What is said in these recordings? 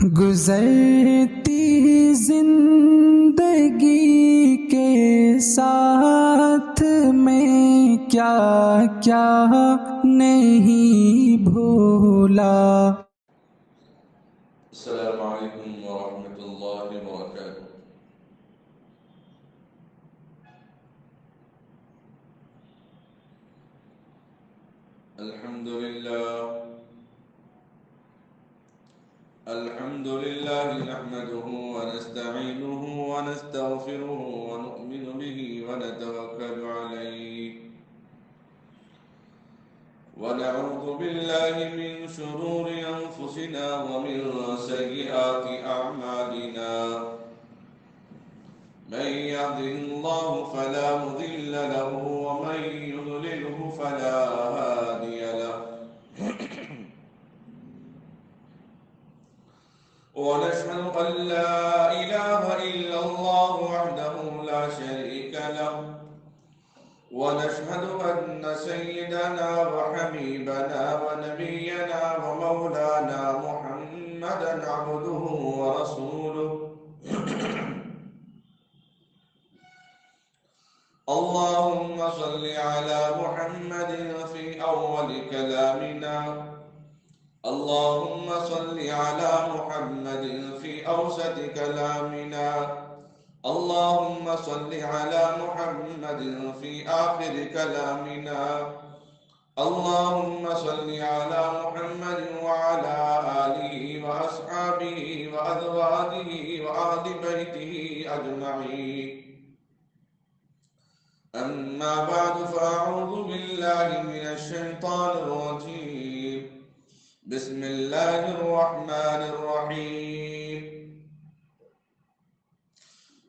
گزرتی زندگی کے ساتھ میں کیا کیا نہیں بھولا۔ السلام علیکم ورحمۃ اللہ وبرکاتہ۔ الحمد لله نحمده ونستعينه ونستغفره ونؤمن به ونتوكل عليه ونعوذ بالله من شرور أنفسنا ومن سيئات أعمالنا، من يهده الله فلا مضل له ومن يضلله فلا هادي له، ونشهد أن لا إله إلا الله وحده لا شريك له، ونشهد أن سيدنا وحبيبنا ونبينا ومولانا محمدا عبده ورسوله اللهم صل على محمد في أول كلامنا، اللهم صل على محمد في أوسط كلامنا، اللهم صل على محمد في آخر كلامنا، اللهم صل على محمد وعلى آله وأصحابه وأزواجه وأهل بيته أجمعين. أما بعد فأعوذ بالله من الشيطان الرجيم، بسم الله الرحمن الرحيم.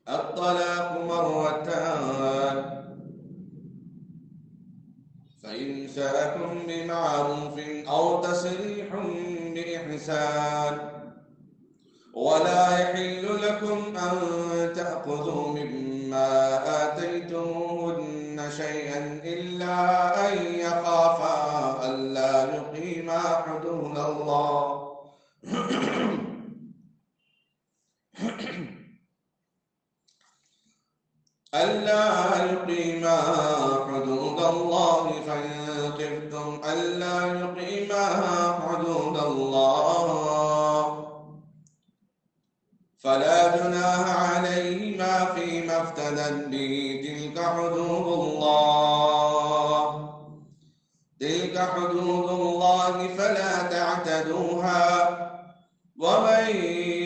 الطلاق مرتان، فإمساك بمعروف أو تسريح بإحسان، ولا يحل لكم أن تأخذوا مما آتيتموهن شيئا إلا أن يخافا ألا يقيما حدود الله فإن خفتم ألا يقيما حدود الله فلا جناح عليهما فيما افتدت به. تلك حدود الله فلا تعتدوها، ومن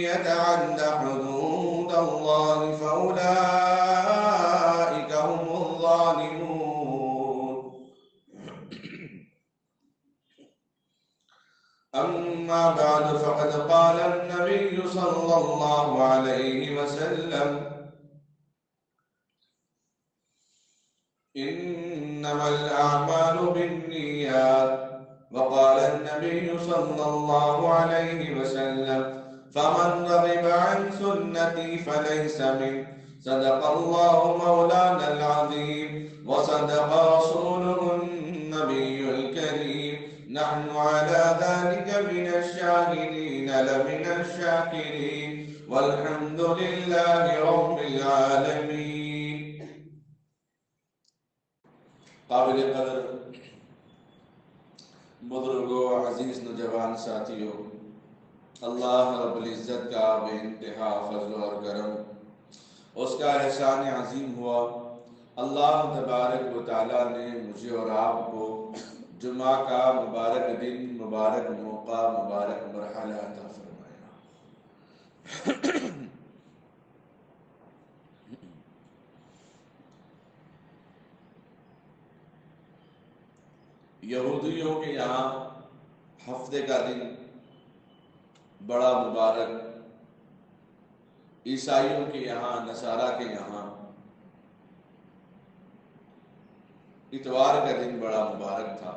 يتعد حدود الله فأولئك هم الظالمون. أما بعد فقد قال النبي صلى الله عليه وسلم: إنما الأعمال بالنيات. وقال النبي صلى الله عليه وسلم: فمن رغب عن سنتي فليس مني. صدق الله مولانا العظيم وصدق رسوله النبي الكريم. نحن على ذلك من الشاهدين لمن الشاكرين، والحمد لله رب العالمين. قابل قدر بزرگوں، عزیز نوجوان ساتھیوں، اللہ رب العزت کا بے انتہا فضل اور کرم، اس کا احسان عظیم ہوا۔ اللہ تبارک و تعالیٰ نے مجھے اور آپ کو جمعہ کا مبارک دن، مبارک موقع، مبارک مرحلہ عطا فرمایا۔ یہودیوں کے یہاں ہفتے کا دن بڑا مبارک، عیسائیوں کے یہاں، نصارہ کے یہاں اتوار کا دن بڑا مبارک تھا،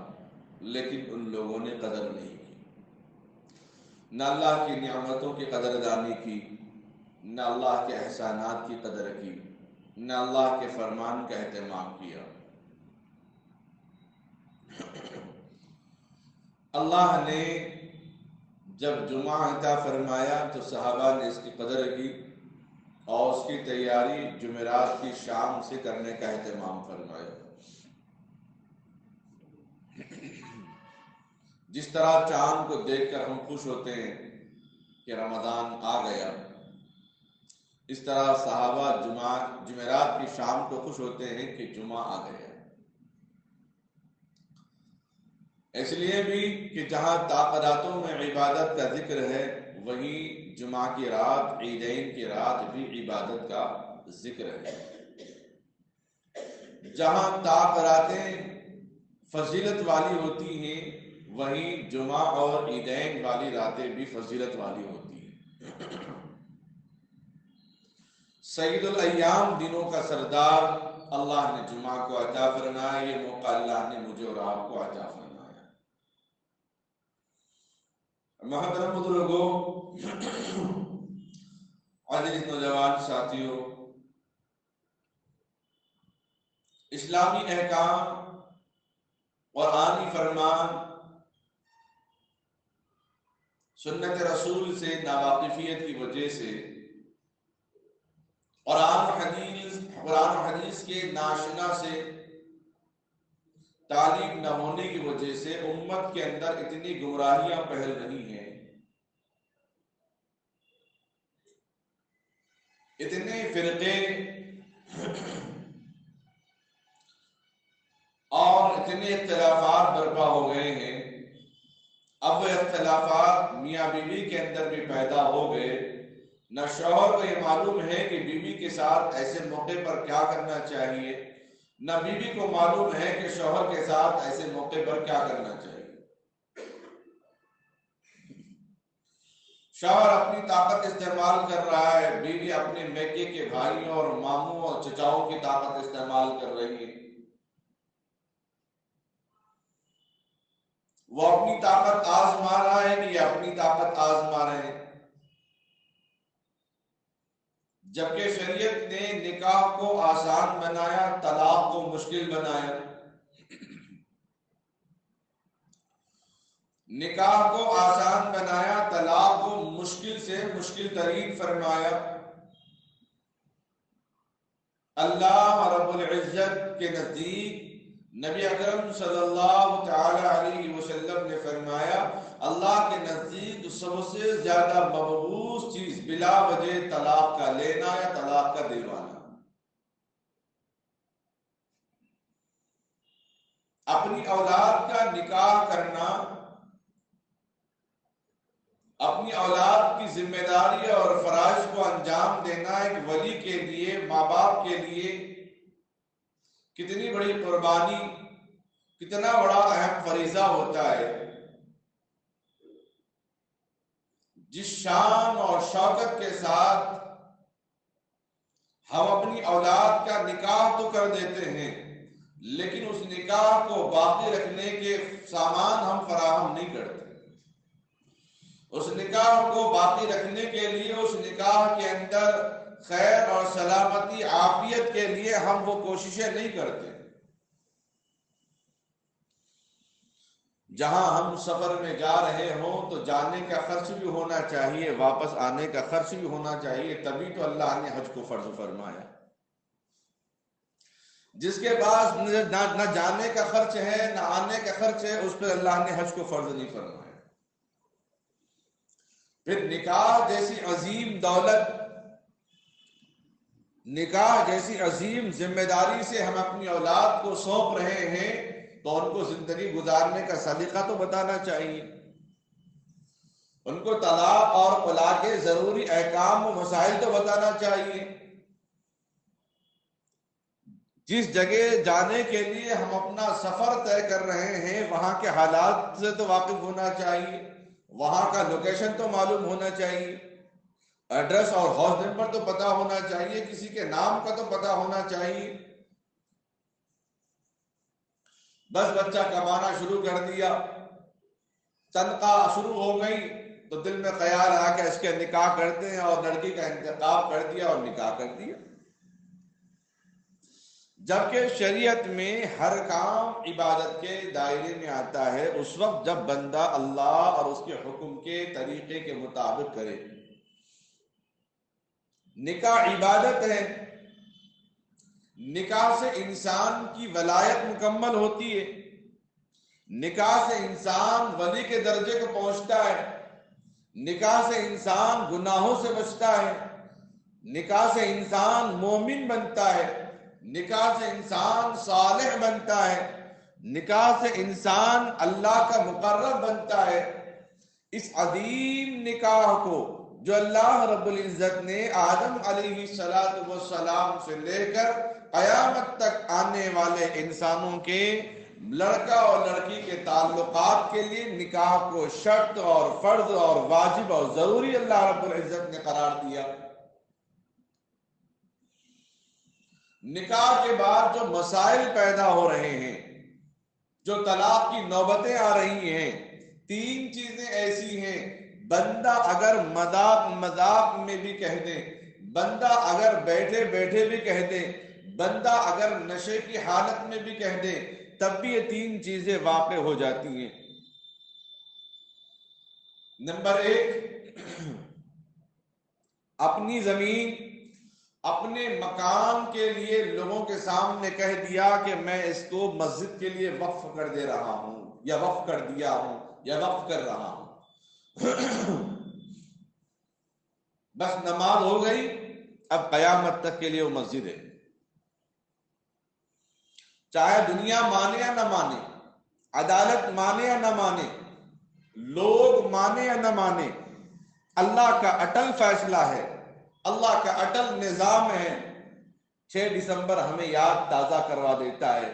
لیکن ان لوگوں نے قدر نہیں کی، نہ اللہ کی نعمتوں کی قدردانی کی، نہ اللہ کے احسانات کی قدر کی، نہ اللہ کے فرمان کا اہتمام کیا۔ اللہ نے جب جمعہ عطا فرمایا تو صحابہ نے اس کی قدر کی اور اس کی تیاری جمعرات کی شام سے کرنے کا اہتمام فرمایا۔ جس طرح چاند کو دیکھ کر ہم خوش ہوتے ہیں کہ رمضان آ گیا، اس طرح صحابہ جمعرات کی شام کو خوش ہوتے ہیں کہ جمعہ آ گیا۔ اس لیے بھی کہ جہاں تعقداتوں میں عبادت کا ذکر ہے، وہیں جمعہ کی رات، عیدین کی رات بھی عبادت کا ذکر ہے۔ جہاں تعقداتیں فضیلت والی ہوتی ہیں، وہیں جمعہ اور عیدین والی راتیں بھی فضیلت والی ہوتی ہیں۔ سید الایام دنوں کا سردار اللہ نے جمعہ کو عطا فرمایا، یہ موقع اللہ نے مجھے اور آپ کو عطا فرمایا۔ محترم بزرگوں، عزیز نوجوان ساتھیوں، اسلامی احکام قرآنی فرمان سنت رسول سے ناواقفیت کی وجہ سے، قرآن و حدیث کے ناشنا سے تعلیم نہ ہونے کی وجہ سے امت کے اندر اتنی گمراہیاں پھیل رہی ہیں، اتنے فرقے اور اتنے اختلافات برپا ہو گئے ہیں۔ اب وہ اختلافات میاں بیوی کے اندر بھی پیدا ہو گئے، نہ شوہر کو یہ معلوم ہے کہ بیوی کے ساتھ ایسے موقع پر کیا کرنا چاہیے، نہ بیوی کو معلوم ہے کہ شوہر کے ساتھ ایسے موقع پر کیا کرنا چاہیے۔ شوہر اپنی طاقت استعمال کر رہا ہے، بیوی اپنے میکے کے بھائیوں اور ماموں اور چچاؤں کی طاقت استعمال کر رہی ہے۔ وہ اپنی طاقت آزما رہا ہے کہ یہ اپنی طاقت آزما رہے ہیں، جبکہ شریعت نے نکاح کو آسان بنایا، طلاق کو مشکل بنایا۔ نکاح کو آسان بنایا، طلاق کو مشکل سے مشکل ترین فرمایا۔ اللہ رب العزت کے نزدیک نبی اکرم صلی اللہ تعالی علیہ وسلم نے فرمایا، اللہ کے نزدیک سب سے زیادہ مبغوض چیز بلا وجہ طلاق کا لینا یا طلاق کا دلوانا۔ اپنی اولاد کا نکاح کرنا، اپنی اولاد کی ذمہ داری اور فرائض کو انجام دینا ایک ولی کے لیے، ماں باپ کے لیے کتنی بڑی قربانی، کتنا بڑا اہم فریضہ ہوتا ہے۔ جس شان اور شوکت کے ساتھ ہم اپنی اولاد کا نکاح تو کر دیتے ہیں، لیکن اس نکاح کو باقی رکھنے کے سامان ہم فراہم نہیں کرتے۔ اس نکاح کو باقی رکھنے کے لیے، اس نکاح کے اندر خیر اور سلامتی، عافیت کے لیے ہم وہ کوششیں نہیں کرتے۔ جہاں ہم سفر میں جا رہے ہوں تو جانے کا خرچ بھی ہونا چاہیے، واپس آنے کا خرچ بھی ہونا چاہیے، تبھی تو اللہ نے حج کو فرض فرمایا۔ جس کے پاس نہ جانے کا خرچ ہے نہ آنے کا خرچ ہے، اس پر اللہ نے حج کو فرض نہیں فرمایا۔ پھر نکاح جیسی عظیم دولت، نکاح جیسی عظیم ذمہ داری سے ہم اپنی اولاد کو سونپ رہے ہیں، تو ان کو زندگی گزارنے کا سلیقہ تو بتانا چاہیے، ان کو طلاق اور طلاق کے ضروری احکام و مسائل تو بتانا چاہیے۔ جس جگہ جانے کے لیے ہم اپنا سفر طے کر رہے ہیں، وہاں کے حالات سے تو واقف ہونا چاہیے، وہاں کا لوکیشن تو معلوم ہونا چاہیے، ایڈریس اور ہاؤس نمبر تو پتہ ہونا چاہیے، کسی کے نام کا تو پتہ ہونا چاہیے۔ بس بچہ کمانا شروع کر دیا، تنخواہ شروع ہو گئی، تو دل میں خیال آیا کہ اس کے نکاح کرتے ہیں، اور لڑکی کا انتخاب کر دیا اور نکاح کر دیا۔ جبکہ شریعت میں ہر کام عبادت کے دائرے میں آتا ہے اس وقت جب بندہ اللہ اور اس کے حکم کے طریقے کے مطابق کرے۔ نکاح عبادت ہے، نکاح سے انسان کی ولایت مکمل ہوتی ہے، نکاح سے انسان ولی کے درجے کو پہنچتا ہے، نکاح سے انسان گناہوں سے بچتا ہے، نکاح سے انسان مومن بنتا ہے، نکاح سے انسان صالح بنتا ہے، نکاح سے انسان اللہ کا مقرب بنتا ہے۔ اس عظیم نکاح کو جو اللہ رب العزت نے آدم علیہ السلام سے لے کر قیامت تک آنے والے انسانوں کے لڑکا اور لڑکی کے تعلقات کے لیے نکاح کو شرط اور فرض اور واجب اور ضروری اللہ رب العزت نے قرار دیا۔ نکاح کے بعد جو مسائل پیدا ہو رہے ہیں، جو طلاق کی نوبتیں آ رہی ہیں، تین چیزیں ایسی ہیں، بندہ اگر مذاق میں بھی کہہ دے، بندہ اگر بیٹھے بیٹھے بھی کہہ دے، بندہ اگر نشے کی حالت میں بھی کہہ دے، تب بھی یہ تین چیزیں واقع ہو جاتی ہیں۔ نمبر ایک، اپنی زمین، اپنے مکان کے لیے لوگوں کے سامنے کہہ دیا کہ میں اس کو مسجد کے لیے وقف کر دے رہا ہوں، یا وقف کر دیا ہوں، یا وقف کر رہا ہوں۔ بس نماز ہو گئی، اب قیامت تک کے لیے وہ مسجد ہے، چاہے دنیا مانے یا نہ مانے، عدالت مانے یا نہ مانے، لوگ مانے یا نہ مانے، اللہ کا اٹل فیصلہ ہے، اللہ کا اٹل نظام ہے۔ 6 دسمبر ہمیں یاد تازہ کروا دیتا ہے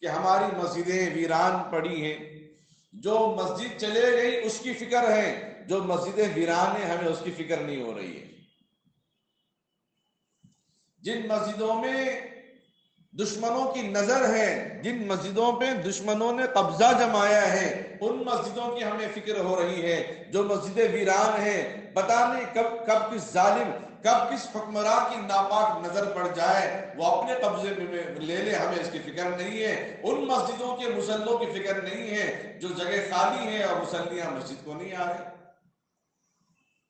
کہ ہماری مسجدیں ویران پڑی ہیں، جو مسجد چلے گئی اس کی فکر ہے، جو مسجدیں ویران ہیں ہمیں اس کی فکر نہیں ہو رہی ہے۔ جن مسجدوں میں دشمنوں کی نظر ہے، جن مسجدوں پہ دشمنوں نے قبضہ جمایا ہے، ان مسجدوں کی ہمیں فکر ہو رہی ہے۔ جو مسجدیں ویران ہیں، پتہ نہیں کب کس ظالم، کب کس حکمراں کی ناپاک نظر پڑ جائے وہ اپنے قبضے میں لے لے، ہمیں اس کی فکر نہیں ہے۔ ان مسجدوں کے مصلوں کی فکر نہیں ہے جو جگہ خالی ہے اور مصلیاں مسجد کو نہیں آ رہے۔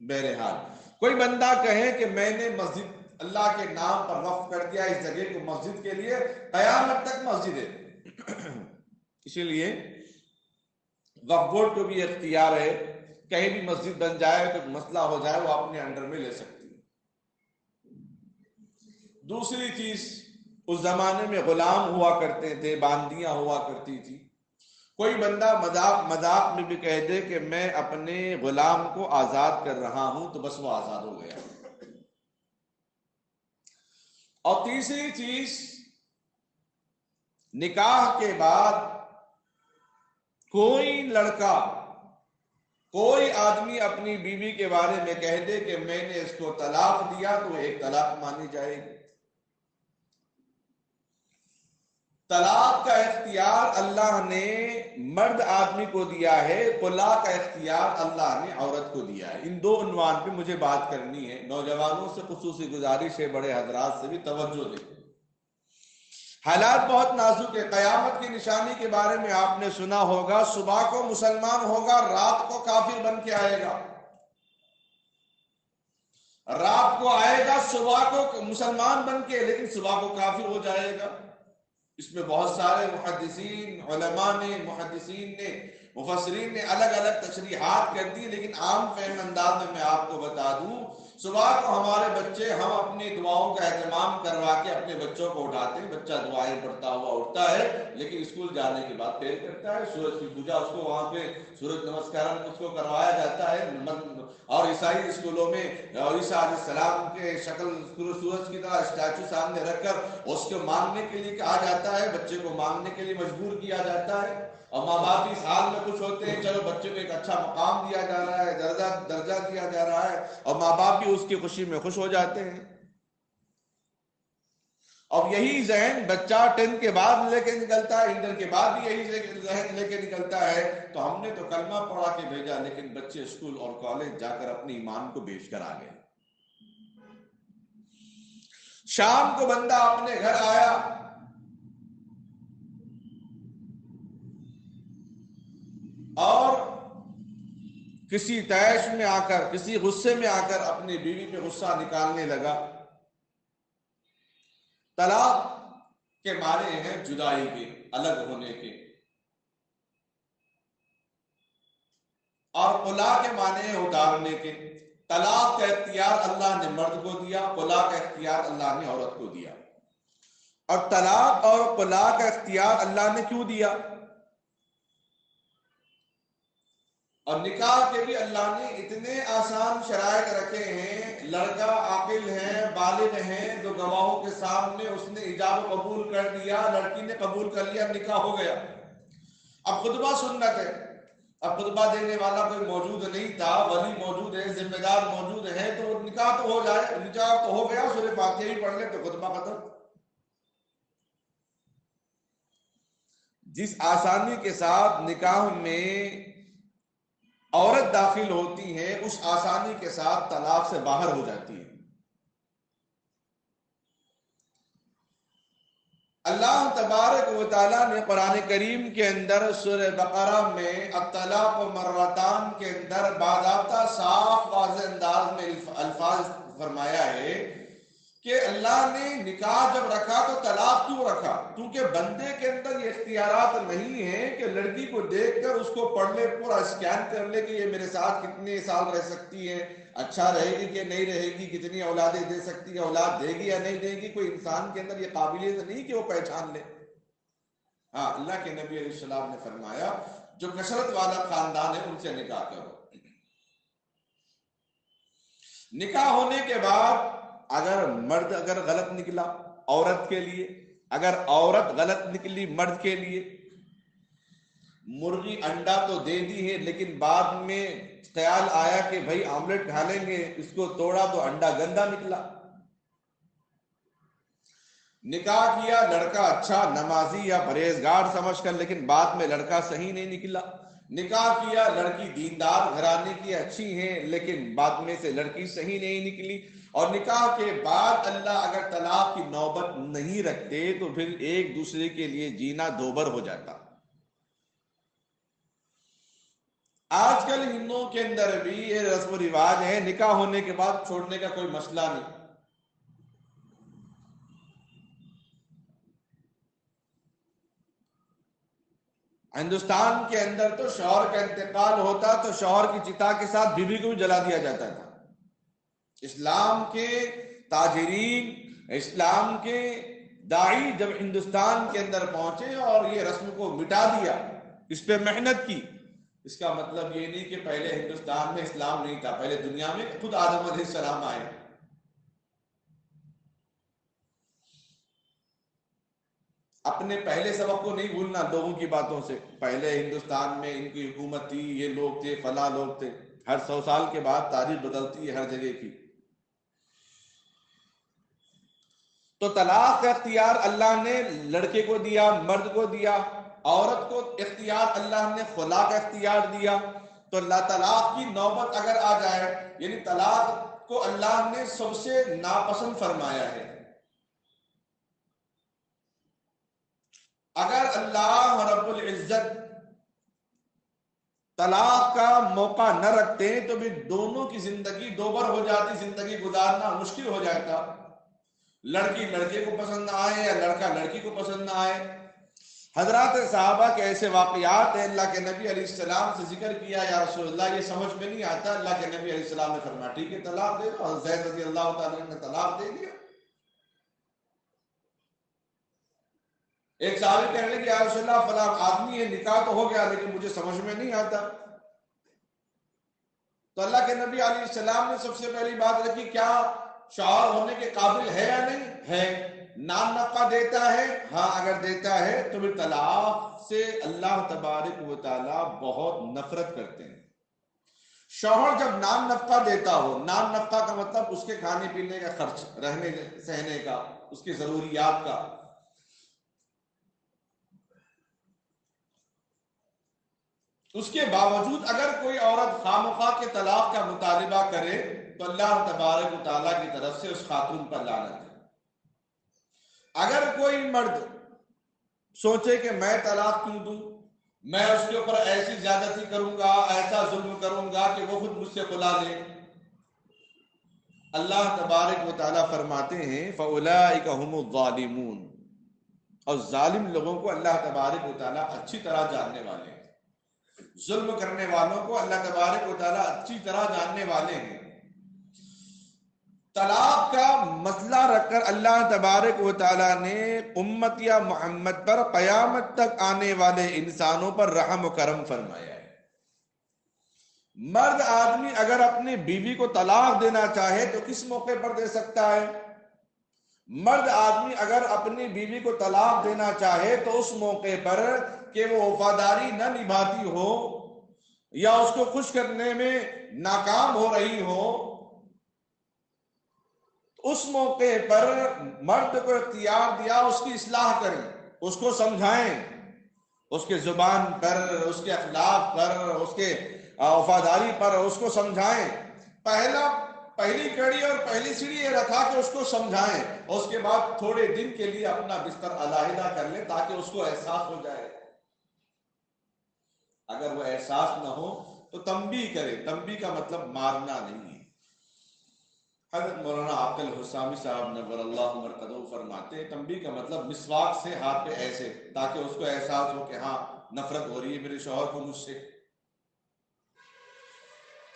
بہرحال کوئی بندہ کہے کہ میں نے مسجد اللہ کے نام پر وقف کر دیا اس جگہ کو مسجد کے لیے، قیامت تک مسجد ہے۔ اسی لیے وقف بورڈ کو بھی اختیار ہے، کہیں بھی مسجد بن جائے تو مسئلہ ہو جائے وہ اپنے انڈر میں لے سکتی ہے۔ دوسری چیز، اس زمانے میں غلام ہوا کرتے تھے، باندیاں ہوا کرتی تھی۔ کوئی بندہ مذاق میں بھی کہہ دے کہ میں اپنے غلام کو آزاد کر رہا ہوں تو بس وہ آزاد ہو گیا۔ اور تیسری چیز، نکاح کے بعد کوئی لڑکا، کوئی آدمی اپنی بیوی کے بارے میں کہہ دے کہ میں نے اس کو طلاق دیا تو ایک طلاق مانی جائے گی۔ طلاق کا اختیار اللہ نے مرد آدمی کو دیا ہے، طلاق کا اختیار اللہ نے عورت کو دیا ہے۔ ان دو عنوان پہ مجھے بات کرنی ہے، نوجوانوں سے خصوصی گزارش ہے، بڑے حضرات سے بھی توجہ دیں۔ حالات بہت نازک ہے۔ قیامت کی نشانی کے بارے میں آپ نے سنا ہوگا، صبح کو مسلمان ہوگا، رات کو کافر بن کے آئے گا، رات کو آئے گا صبح کو مسلمان بن کے، لیکن صبح کو کافر ہو جائے گا۔ اس میں بہت سارے محدثین، علماء نے، محدثین نے، مفسرین نے الگ الگ تشریحات کر دی، لیکن عام فہم انداز میں آپ کو بتا دوں، صبح کو ہمارے بچے، ہم اپنی دعاؤں کا اہتمام کروا کے اپنے بچوں کو اٹھاتے ہیں، بچہ دعائیں پڑھتا ہوا اٹھتا ہے، لیکن اسکول جانے کے بعد پھر کرتا ہے، سورج کی پوجا اس کو وہاں پہ سورج نمسکارن اس کو کروایا جاتا ہے، اور عیسائی اسکولوں میں عیسیٰ علیہ السلام کے شکل سورج کی طرح اسٹیچو سامنے رکھ کر اس کو مانگنے کے لیے کہا جاتا ہے، بچے کو مانگنے کے لیے مجبور کیا جاتا ہے، اور ماں باپ بھی اس حال میں خوش ہوتے ہیں، چلو بچے کو ایک اچھا مقام دیا جا رہا ہے، درجہ دیا جا رہا ہے، اور ماں باپ بھی اس کی خوشی میں خوش ہو جاتے ہیں۔ اب یہی ذہن بچہ 10 کے بعد لے کے نکلتا ہے، انٹر کے بعد بھی یہی ذہن لے کے نکلتا ہے، تو ہم نے تو کلمہ پڑھا کے بھیجا، لیکن بچے اسکول اور کالج جا کر اپنے ایمان کو بیچ کر آ گئے۔ شام کو بندہ اپنے گھر آیا، اور کسی طیش میں آ کر، کسی غصے میں آ کر اپنی بیوی پہ غصہ نکالنے لگا۔ طلاق کے معنی ہیں جدائی کے، الگ ہونے کے، اور خلا کے معنی ہیں اتارنے کے۔ طلاق کا اختیار اللہ نے مرد کو دیا، خلا کا اختیار اللہ نے عورت کو دیا۔ اور طلاق اور خلا کا اختیار اللہ نے کیوں دیا؟ اور نکاح کے بھی اللہ نے اتنے آسان شرائط رکھے ہیں۔ لڑکا عاقل ہے، بالغ ہے، تو گواہوں کے سامنے اس نے ایجاب قبول کر دیا، لڑکی نے قبول کر لیا، نکاح ہو گیا۔ اب خطبہ سنت ہے، اب خطبہ دینے والا کوئی موجود نہیں تھا، ولی موجود ہے، ذمہ دار موجود ہے، تو نکاح تو ہو جائے، نکاح تو ہو گیا، سورہ فاتحہ ہی پڑھ لے تو خطبہ ختم۔ جس آسانی کے ساتھ نکاح میں عورت داخل ہوتی ہے، اس آسانی کے ساتھ طلاق سے باہر ہو جاتی ہے۔ اللہ تبارک و تعالیٰ نے قرآن کریم کے اندر سورہ بقرہ میں الطلاق مرتان کے اندر باضابطہ صاف واضح انداز میں الفاظ فرمایا ہے کہ اللہ نے نکاح جب رکھا تو طلاق کیوں رکھا؟ کیونکہ بندے کے اندر یہ اختیارات نہیں ہیں کہ لڑکی کو دیکھ کر اس کو پڑھ لے، پورا اسکین کر لے کہ یہ میرے ساتھ کتنے سال رہ سکتی ہے، اچھا رہے گی کہ نہیں رہے گی، کتنی اولادیں دے سکتی ہے، اولاد دے گی یا نہیں دے گی۔ کوئی انسان کے اندر یہ قابلیت نہیں کہ وہ پہچان لے۔ ہاں، اللہ کے نبی علیہ السلام نے فرمایا جو کثرت والا خاندان ہے ان سے نکاح کرو۔ نکاح ہونے کے بعد اگر مرد غلط نکلا عورت کے لیے، اگر عورت غلط نکلی مرد کے لیے، مرغی انڈا تو دے دی ہے لیکن بعد میں خیال آیا کہ بھائی آملیٹ کھا لیں گے، اس کو توڑا تو انڈا گندا نکلا۔ نکاح کیا لڑکا اچھا نمازی یا پرہیزگار سمجھ کر، لیکن بعد میں لڑکا صحیح نہیں نکلا۔ نکاح کیا لڑکی دیندار گھرانے کی اچھی ہے، لیکن بعد میں سے لڑکی صحیح نہیں نکلی۔ اور نکاح کے بعد اللہ اگر طلاق کی نوبت نہیں رکھتے تو پھر ایک دوسرے کے لیے جینا دوبر ہو جاتا۔ آج کل ہندوؤں کے اندر بھی یہ رسم و رواج ہے، نکاح ہونے کے بعد چھوڑنے کا کوئی مسئلہ نہیں۔ ہندوستان کے اندر تو شوہر کا انتقال ہوتا تو شوہر کی چتا کے ساتھ بیوی کو بھی جلا دیا جاتا تھا۔ اسلام کے تاجرین، اسلام کے داعی جب ہندوستان کے اندر پہنچے اور یہ رسم کو مٹا دیا، اس پہ محنت کی، اس کا مطلب یہ نہیں کہ پہلے ہندوستان میں اسلام نہیں تھا، پہلے دنیا میں خود آدم علیہ السلام آئے۔ اپنے پہلے سبق کو نہیں بھولنا لوگوں کی باتوں سے۔ پہلے ہندوستان میں ان کی حکومت تھی، یہ لوگ تھے، فلاں لوگ تھے۔ ہر 100 سال کے بعد تاریخ بدلتی ہے ہر جگہ کی۔ تو طلاق کا اختیار اللہ نے لڑکے کو دیا، مرد کو دیا۔ عورت کو اختیار اللہ نے خلا کا اختیار دیا۔ تو اللہ طلاق کی نوبت اگر آ جائے، یعنی طلاق کو اللہ نے سب سے ناپسند فرمایا ہے۔ اگر اللہ رب العزت طلاق کا موقع نہ رکھتے تو بھی دونوں کی زندگی دوبر ہو جاتی، زندگی گزارنا مشکل ہو جاتا۔ لڑکی لڑکے کو پسند نہ آئے یا لڑکا لڑکی کو پسند نہ آئے۔ حضرات صحابہ کے ایسے واقعات ہیں، اللہ کے نبی علیہ السلام سے ذکر کیا، یا رسول اللہ یہ سمجھ میں نہیں آتا۔ اللہ کے نبی علیہ السلام نے فرمایا ٹھیک ہے طلاق دے دو۔ حضرت زید رضی اللہ تعالیٰ نے طلاق دے دیا۔ ایک صحابی کہنے لگے یا رسول اللہ فلاں آدمی ہے، نکاح تو ہو گیا لیکن مجھے سمجھ میں نہیں آتا۔ تو اللہ کے نبی علیہ السلام نے سب سے پہلی بات رکھی، کیا شوہر ہونے کے قابل ہے یا نہیں ہے؟ نام نفقہ دیتا ہے؟ ہاں اگر دیتا ہے تو پھر طلاق سے اللہ تبارک و تعالیٰ بہت نفرت کرتے ہیں۔ شوہر جب نام نفقہ دیتا ہو، نام نفقہ کا مطلب اس کے کھانے پینے کا خرچ، رہنے سہنے کا، اس کی ضروریات کا، اس کے باوجود اگر کوئی عورت خواہ کے طلاق کا مطالبہ کرے تو اللہ تبارک و تعالیٰ کی طرف سے اس خاتون پر لعنت ہے۔ اگر کوئی مرد سوچے کہ میں طلاق کیوں دوں، میں اس کے اوپر ایسی زیادتی کروں گا، ایسا ظلم کروں گا کہ وہ خود مجھ سے کھلا لے، اللہ تبارک و تعالیٰ فرماتے ہیں فَأُولَئِكَ هُمُ الظَّالِمُونَ، اور ظالم لوگوں کو اللہ تبارک و تعالیٰ اچھی طرح جاننے والے ہیں، ظلم کرنے والوں کو اللہ تبارک و تعالیٰ اچھی طرح جاننے والے ہیں۔ طلاق کا مسئلہ رکھ کر اللہ تبارک و تعالیٰ نے امت یا محمد پر قیامت تک آنے والے انسانوں پر رحم و کرم فرمایا ہے۔ مرد آدمی اگر اپنی بیوی کو طلاق دینا چاہے تو کس موقع پر دے سکتا ہے؟ مرد آدمی اگر اپنی بیوی کو طلاق دینا چاہے تو اس موقع پر کہ وہ وفاداری نہ نبھاتی ہو یا اس کو خوش کرنے میں ناکام ہو رہی ہو، اس موقع پر مرد کو اختیار دیا اس کی اصلاح کریں، اس کو سمجھائیں، اس کے زبان پر، اس کے اخلاق پر، اس کے وفاداری پر اس کو سمجھائیں۔ پہلی کڑی اور پہلی سیڑھی یہ رکھا کہ اس کو سمجھائیں، اور اس کے بعد تھوڑے دن کے لیے اپنا بستر علیحدہ کر لیں تاکہ اس کو احساس ہو جائے۔ اگر وہ احساس نہ ہو تو تنبیہ کرے، تنبیہ کا مطلب مارنا نہیں ہے۔ حضرت مولانا عبد الحسامی صاحب نور اللہ مرقدہ فرماتے ہیں تنبیہ کا مطلب مسواک سے ہاتھ پہ ایسے، تاکہ اس کو احساس ہو کہ ہاں نفرت ہو رہی ہے میرے شوہر کو مجھ سے۔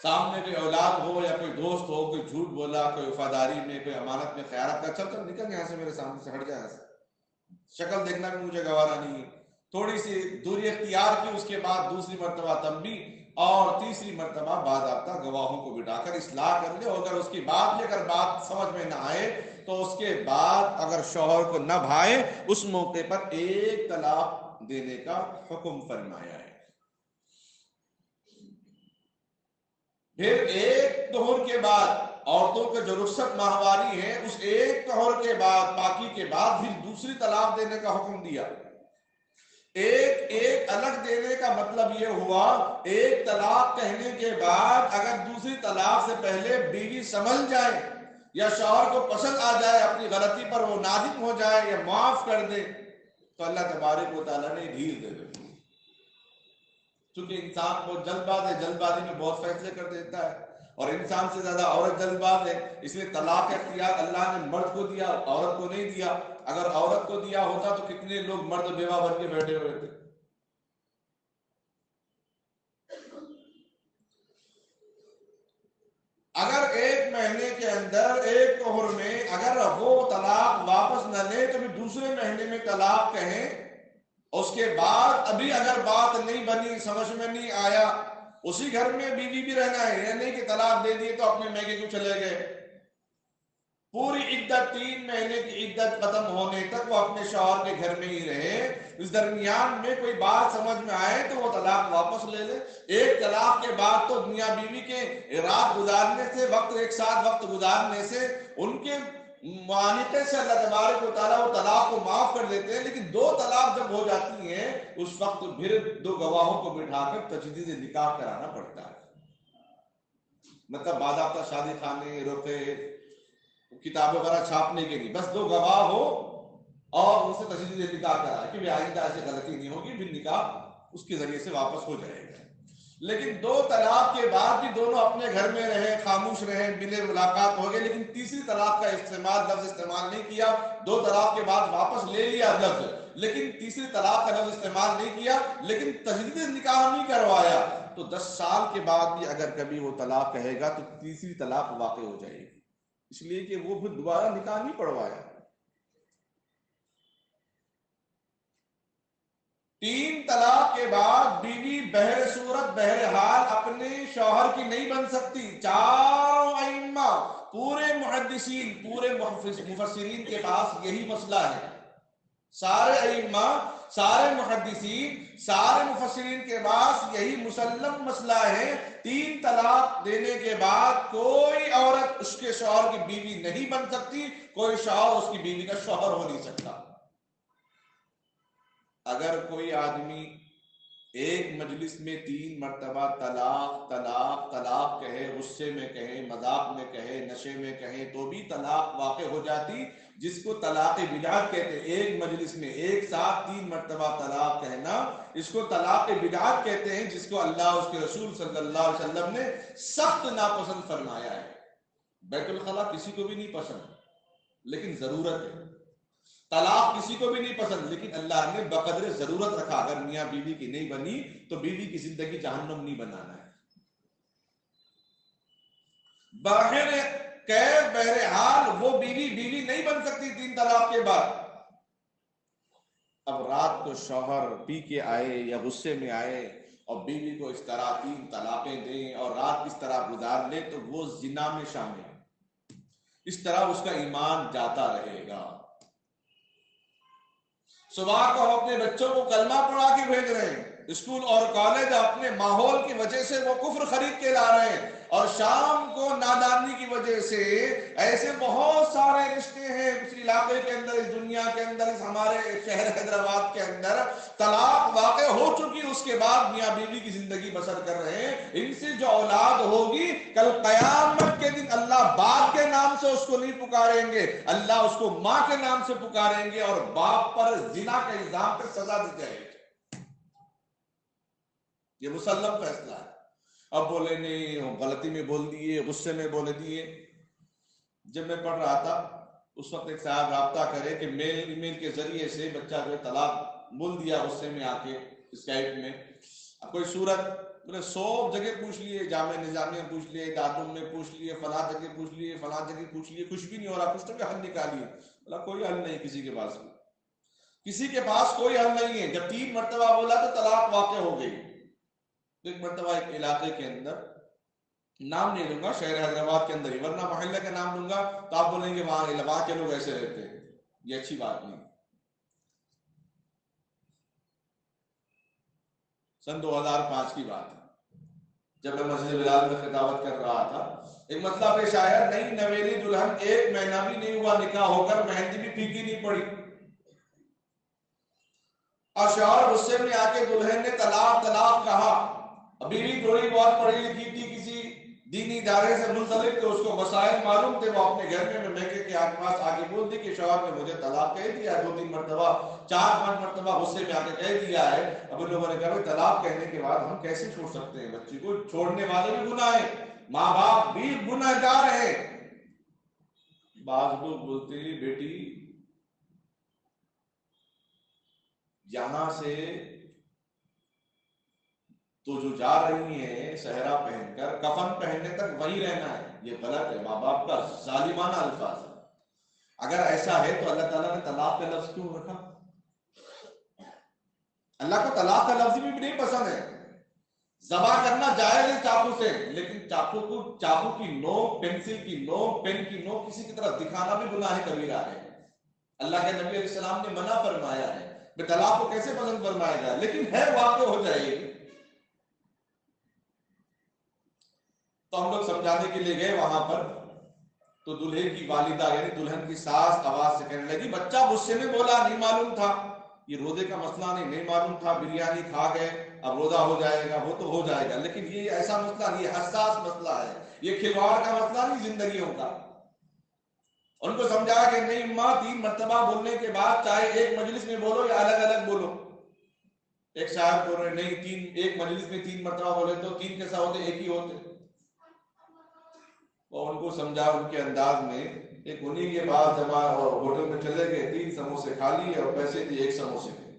سامنے کوئی اولاد ہو یا کوئی دوست ہو، کوئی جھوٹ بولا، کوئی وفاداری میں، کوئی امانت میں خیانت کا، چل چل نکل یہاں سے، میرے سامنے سے ہٹ جائے، شکل دیکھنا بھی مجھے گوارا نہیں ہے۔ تھوڑی سی دوری اختیار کی، اس کے بعد دوسری مرتبہ تنبیہ، اور تیسری مرتبہ باضابطہ گواہوں کو بٹھا کر اصلاح کر لے۔ اگر اس کی بات لے کر بات سمجھ میں نہ آئے تو اس کے بعد اگر شوہر کو نہ بھائے اس موقع پر ایک طلاق دینے کا حکم فرمایا ہے۔ پھر ایک طہر کے بعد عورتوں کے جو رخصت ماہواری ہے، اس ایک طہر کے بعد، پاکی کے بعد پھر دوسری طلاق دینے کا حکم دیا۔ ایک الگ دینے کا مطلب یہ ہوا، ایک طلاق کہنے کے بعد اگر دوسری طلاق سے پہلے بیوی سمجھ جائے یا شوہر کو پسند آ جائے، اپنی غلطی پر وہ نادم ہو جائے یا معاف کر دے، تو اللہ تبارک و تعالیٰ نے ڈھیل دے دی۔ چونکہ انسان بہت جلد باز ہے، جلد بازی میں بہت فیصلے کر دیتا ہے، اور انسان سے زیادہ عورت جلد باز ہے، اس لیے طلاق کا اختیار اللہ نے مرد کو دیا، عورت کو نہیں دیا۔ اگر عورت کو دیا ہوتا تو کتنے لوگ مرد بیوہ بن کے بیٹھے ہوئے تھے۔ اگر ایک مہینے کے اندر ایک طہر میں اگر وہ طلاق واپس نہ لے تو بھی دوسرے مہینے میں طلاق کہیں، اس کے بعد ابھی اگر بات نہیں بنی، سمجھ میں نہیں آیا، اسی گھر میں بیوی بھی رہنا ہے، یہ نہیں کہ طلاق دے دیے تو اپنے میکے کو چلے گئے۔ پوری عدت 3 مہینے کی عدت ختم ہونے تک وہ اپنے شوہر کے گھر میں ہی رہے۔ اس درمیان میں کوئی بات سمجھ میں آئے تو وہ طلاق واپس لے لے۔ ایک طلاق کے بعد تو میاں بیوی کے رات گزارنے سے، وقت ایک ساتھ وقت گزارنے سے، ان کے معانقے سے اللہ تبارک و تعالیٰ وہ طلاق کو معاف کر دیتے ہیں، لیکن 2 طلاق جب ہو جاتی ہیں اس وقت پھر 2 گواہوں کو بٹھا کر تجدید نکاح کرانا پڑتا ہے۔ مطلب باضابطہ شادی خانے، رخے، کتابیں وغیرہ چھاپنے کے لیے بس 2 گواہ ہو اور ان سے تجدید نکاح کرائے کہ آئندہ ایسی غلطی نہیں ہوگی، پھر نکاح اس کے ذریعے سے واپس ہو جائے گا۔ لیکن 2 طلاق کے بعد بھی دونوں اپنے گھر میں رہے، خاموش رہے، ملے، ملاقات ہو گئے، لیکن تیسری طلاق کا لفظ استعمال نہیں کیا۔ 2 طلاق کے بعد واپس لے لیا لفظ، لیکن تیسری طلاق کا لفظ استعمال نہیں کیا، لیکن تجدید نکاح نہیں کروایا، تو 10 سال کے بعد بھی اگر کبھی وہ طلاق کہے گا تو تیسری طلاق واقع ہو جائے گی، اس لیے کہ وہ پھر دوبارہ نکاح نہیں پڑھوایا۔ 3 طلاق کے بعد بیوی بہر صورت بہرحال اپنے شوہر کی نہیں بن سکتی۔ 4 ائمہ، پورے محدثین، پورے مفسرین کے پاس یہی مسئلہ ہے۔ سارے ائمہ، سارے محدثین، سارے مفسرین کے پاس یہی مسلم مسئلہ ہے۔ 3 طلاق دینے کے بعد کوئی عورت اس کے شوہر کی بیوی نہیں بن سکتی، کوئی شوہر اس کی بیوی کا شوہر ہو نہیں سکتا۔ اگر کوئی آدمی ایک مجلس میں 3 مرتبہ طلاق طلاق طلاق کہے، غصے میں کہے، مذاق میں کہے، نشے میں کہے تو بھی طلاق واقع ہو جاتی، جس کو طلاق بدعت کہتے ہیں۔ ایک مجلس میں ایک ساتھ 3 مرتبہ طلاق کہنا، اس کو طلاق بدعت کہتے ہیں، جس کو اللہ اس کے رسول صلی اللہ علیہ وسلم نے سخت ناپسند فرمایا ہے۔ بیت الخلا کسی کو بھی نہیں پسند، لیکن ضرورت ہے۔ طلاق کسی کو بھی نہیں پسند، لیکن اللہ نے بقدر ضرورت رکھا۔ اگر میاں بیوی کی نہیں بنی تو بیوی کی زندگی جہنم نہیں بنانا ہے۔ باہر کیف بہرحال وہ بیوی نہیں بن سکتی 3 طلاق کے بعد۔ اب رات کو شوہر پی کے آئے یا غصے میں آئے اور بیوی کو اس طرح 3 طلاقیں دیں اور رات اس طرح گزار لے تو وہ زنا میں شامل ہے۔ اس طرح اس کا ایمان جاتا رہے گا۔ صبح کو ہم اپنے بچوں کو کلمہ پڑھا کے بھیج رہے ہیں، اسکول اور کالج اپنے ماحول کی وجہ سے وہ کفر خرید کے لا رہے ہیں، اور شام کو نادانی کی وجہ سے ایسے بہت سارے رشتے ہیں اس علاقے کے اندر، اس دنیا کے اندر، اس ہمارے شہر حیدرآباد کے اندر طلاق واقع ہو چکی، اس کے بعد میاں بیوی کی زندگی بسر کر رہے ہیں۔ ان سے جو اولاد ہوگی کل قیامت کے دن اللہ باپ کے نام سے اس کو نہیں پکاریں گے، اللہ اس کو ماں کے نام سے پکاریں گے، اور باپ پر زنا کے الزام پہ سزا دی جائے گی۔ یہ مسلم فیصلہ ہے۔ اب بولے نہیں غلطی میں بول دیے، غصے میں بول دیے۔ جب میں پڑھ رہا تھا اس وقت ایک صاحب رابطہ کرے کہ میل ای میل کے ذریعے سے بچہ جو طلاق بول دیا غصے میں آ کے اسکائپ میں، اب کوئی صورت میں نے 100 جگہ پوچھ لیے، جامعہ نظامیہ پوچھ لیے، دارالعلوم میں پوچھ لیے، فلاں جگہ پوچھ لیے، فلاں جگہ پوچھ لیے، کچھ بھی نہیں ہو رہا۔ کچھ تو حل نکالیے، بولا کوئی حل نہیں کسی کے پاس، کسی کے پاس کوئی حل نہیں ہے۔ جب 3 مرتبہ بولا تو طلاق واقع ہو گئی۔ ایک مرتبہ ایک علاقے کے اندر، نام نہیں لوں گا، شہر حیدرآباد کے اندر ہی، ورنہ محلے کا نام لوں گا تو آپ بولیں گے وہاں کے لوگ ایسے رہتے ہیں، یہ اچھی بات نہیں۔ سن 2005 کی بات ہے، جب میں مسجد بلال میں خطابت کر رہا تھا، ایک مسئلہ پیش آیا، نئی نویلی دلہن 1 مہینہ بھی نہیں ہوا نکاح ہو کر، مہندی بھی پھیکی نہیں پڑی، اور شوہر غصے میں آ کے دلہن نے طلاق طلاق کہا۔ بیوی تھوڑی بہت پڑھی لکھی تھی، کسی دینی ادارے سے منسلک تھے، اس کو مسائل معلوم تھے، وہ اپنے گھر میں میکے کے پاس آگے بول دی کہ شوہر نے مجھے طلاق کہہ دیا 2-3 مرتبہ، 4-5 مرتبہ غصے میں آ کے کہہ دیا ہے۔ اب ان لوگوں نے کہا طلاق کہنے کے بعد ہم کیسے چھوڑ سکتے ہیں بچی کو؟ چھوڑنے والے بھی گناہ ہیں، ماں باپ بھی گناہ گار ہیں۔ بعض لوگ بولتے ہیں بیٹی یہاں سے تو جو جا رہی ہیں صحرا پہن کر، کفن پہننے تک وہی رہنا ہے، یہ غلط ہے، ماں باپ کا ظالمانہ الفاظ ہے۔ اگر ایسا ہے تو اللہ تعالیٰ نے طلاق کا لفظ کیوں رکھا؟ اللہ کو طلاق کا لفظ بھی نہیں پسند ہے۔ ذبح کرنا جائز ہے چاقو سے، لیکن چاقو کی نوک، پنسل کی نوک، پین کی نوک کسی کی طرف دکھانا بھی گناہ کبیرہ ہے۔ اللہ کے نبی علیہ السلام نے منع فرمایا ہے، بے طلاق کو کیسے پسند فرمائے گا؟ لیکن ہے واقع ہو جائے گی۔ تو ہم لوگ سمجھانے کے لیے گئے وہاں پر، تو دلہے کی والدہ یعنی دلہن کی ساس آواز سے کہنے لگی بچہ غصے میں بولا، نہیں معلوم تھا، یہ روزے کا مسئلہ نہیں معلوم تھا، بریانی کھا گئے اب روزہ ہو جائے گا، وہ تو ہو جائے گا، لیکن یہ ایسا مسئلہ نہیں، یہ حساس مسئلہ ہے، یہ کھلواڑ کا مسئلہ نہیں زندگیوں کا۔ ان کو سمجھایا کہ نہیں ماں 3 مرتبہ بولنے کے بعد چاہے ایک مجلس میں بولو یا الگ الگ بولو۔ ایک صاحب بول رہے نہیں ایک مجلس میں 3 مرتبہ بولے تو 3 کیسا ہوتے؟ ایک ہی ہوتے۔ اور ان کو سمجھا ان کے انداز میں، ایک انہی کے پاس جمع ہوٹل میں چلے گئے، 3 سموسے کھا لیے اور پیسے دیے 1 سموسے کے،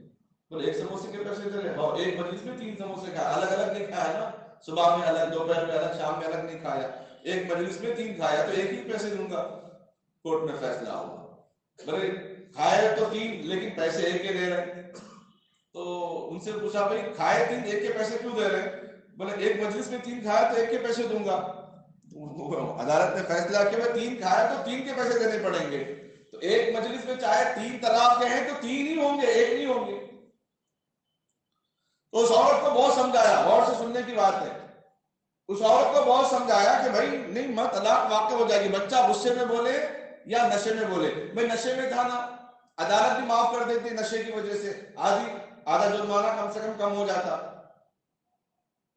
بولے 1 سموسے کے پیسے دے رہے، اور ایک مجلس میں 3 سموسے کھایا، الگ الگ نہیں کھایا نا، صبح میں الگ، دوپہر میں الگ، شام میں الگ نہیں کھایا، ایک مجلس میں 3 کھایا تو ایک ہی پیسے دوں گا۔ کورٹ میں فیصلہ ہوا، بولے کھائے تو 3 لیکن پیسے ایک کے دے رہے۔ تو ان سے پوچھا بھائی کھائے 3 ایک کے پیسے کیوں دے رہے؟ بولے ایک مجلس میں 3 کھایا تو ایک کے پیسے دوں گا۔ عدالت نے فیصلہ کیا 3 کھایا تو 3 کے پیسے دینے پڑیں گے، تو ایک مجلس میں چاہے 3 طلاق کہیں تو 3 ہی ہوں گے، ایک نہیں ہوں گے۔ تو اس عورت کو بہت سمجھایا، غور سے سننے کی بات ہے، اس عورت کو بہت سمجھایا کہ بھائی نہیں ماں طلاق واقع ہو جائے گی، بچہ غصے میں بولے یا نشے میں بولے۔ بھائی نشے میں تھا نا، عدالت بھی معاف کر دیتی نشے کی وجہ سے، آدھا جرمانہ کم سے کم ہو جاتا۔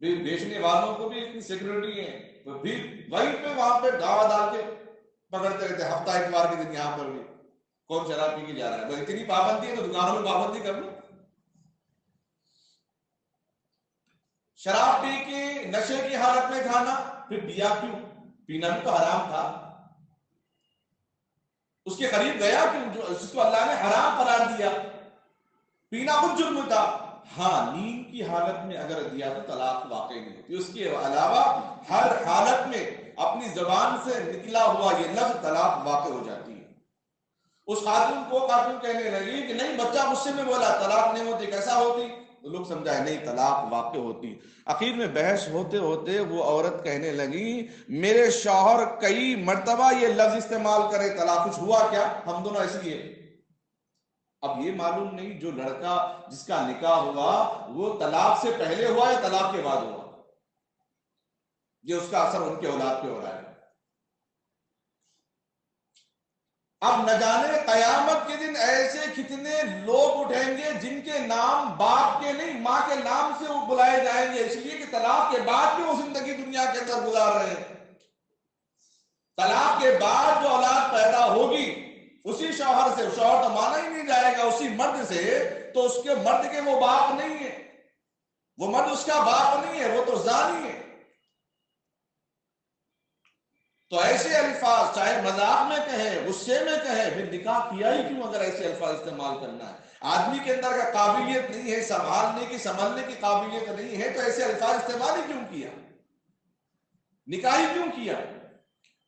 بیچنے والوں کو بھی اتنی سیکورٹی ہے، تو بھی وہیں پہ وہاں پہ دعویٰ ڈال کے پکڑتے رہتے، ہفتہ اتوار کے دن یہاں پر بھی کون شراب پی کے جا رہا ہے، اتنی پابندی ہے تو دکانوں میں پابندی کر لو۔ شراب پی کے نشے کی حالت میں کھانا، پھر پیا کیوں؟ پینا بھی تو حرام تھا، اس کے قریب گیا کیوں جو اس کو اللہ نے حرام قرار دیا؟ پینا خود جرم تھا۔ ہاں، نیند کی حالت میں اگر دیا تو طلاق واقع نہیں ہوتی، اس کے علاوہ ہر حالت میں اپنی زبان سے نکلا ہوا یہ لفظ طلاق واقع ہو جاتی ہے۔ اس خاتون کو خاتون کہنے لگی کہ نہیں، بچہ غصے میں بولا طلاق نہیں ہوتی، کیسا ہوتی؟ تو لوگ سمجھائے نہیں، طلاق واقع ہوتی۔ آخر میں بحث ہوتے ہوتے وہ عورت کہنے لگی میرے شوہر کئی مرتبہ یہ لفظ استعمال کرے طلاق، کچھ ہوا کیا؟ ہم دونوں ایسے ہی ہیں۔ اب یہ معلوم نہیں جو لڑکا جس کا نکاح ہوا وہ طلاق سے پہلے ہوا یا طلاق کے بعد ہوا، یہ اس کا اثر ان کے اولاد پہ ہو رہا ہے۔ اب نہ جانے قیامت کے دن ایسے کتنے لوگ اٹھیں گے جن کے نام باپ کے نہیں ماں کے نام سے وہ بلائے جائیں گے، اس لیے کہ طلاق کے بعد بھی وہ زندگی دنیا کے اندر گزار رہے ہیں۔ طلاق کے بعد جو اولاد پیدا ہوگی اسی شوہر سے، شوہر تو مانا ہی نہیں جائے گا، اسی مرد سے، تو اس کے مرد کے وہ باپ نہیں ہے، وہ مرد اس کا باپ نہیں ہے، وہ تو زانی ہے۔ تو ایسے الفاظ چاہے مذاق میں کہے، غصے میں کہے، پھر نکاح کیا ہی کیوں اگر ایسے الفاظ استعمال کرنا ہے؟ آدمی کے اندر کا قابلیت نہیں ہے، سنبھالنے کی سنبھلنے کی قابلیت نہیں ہے، تو ایسے الفاظ استعمال ہی کیوں کیا؟ نکاح ہی کیوں کیا؟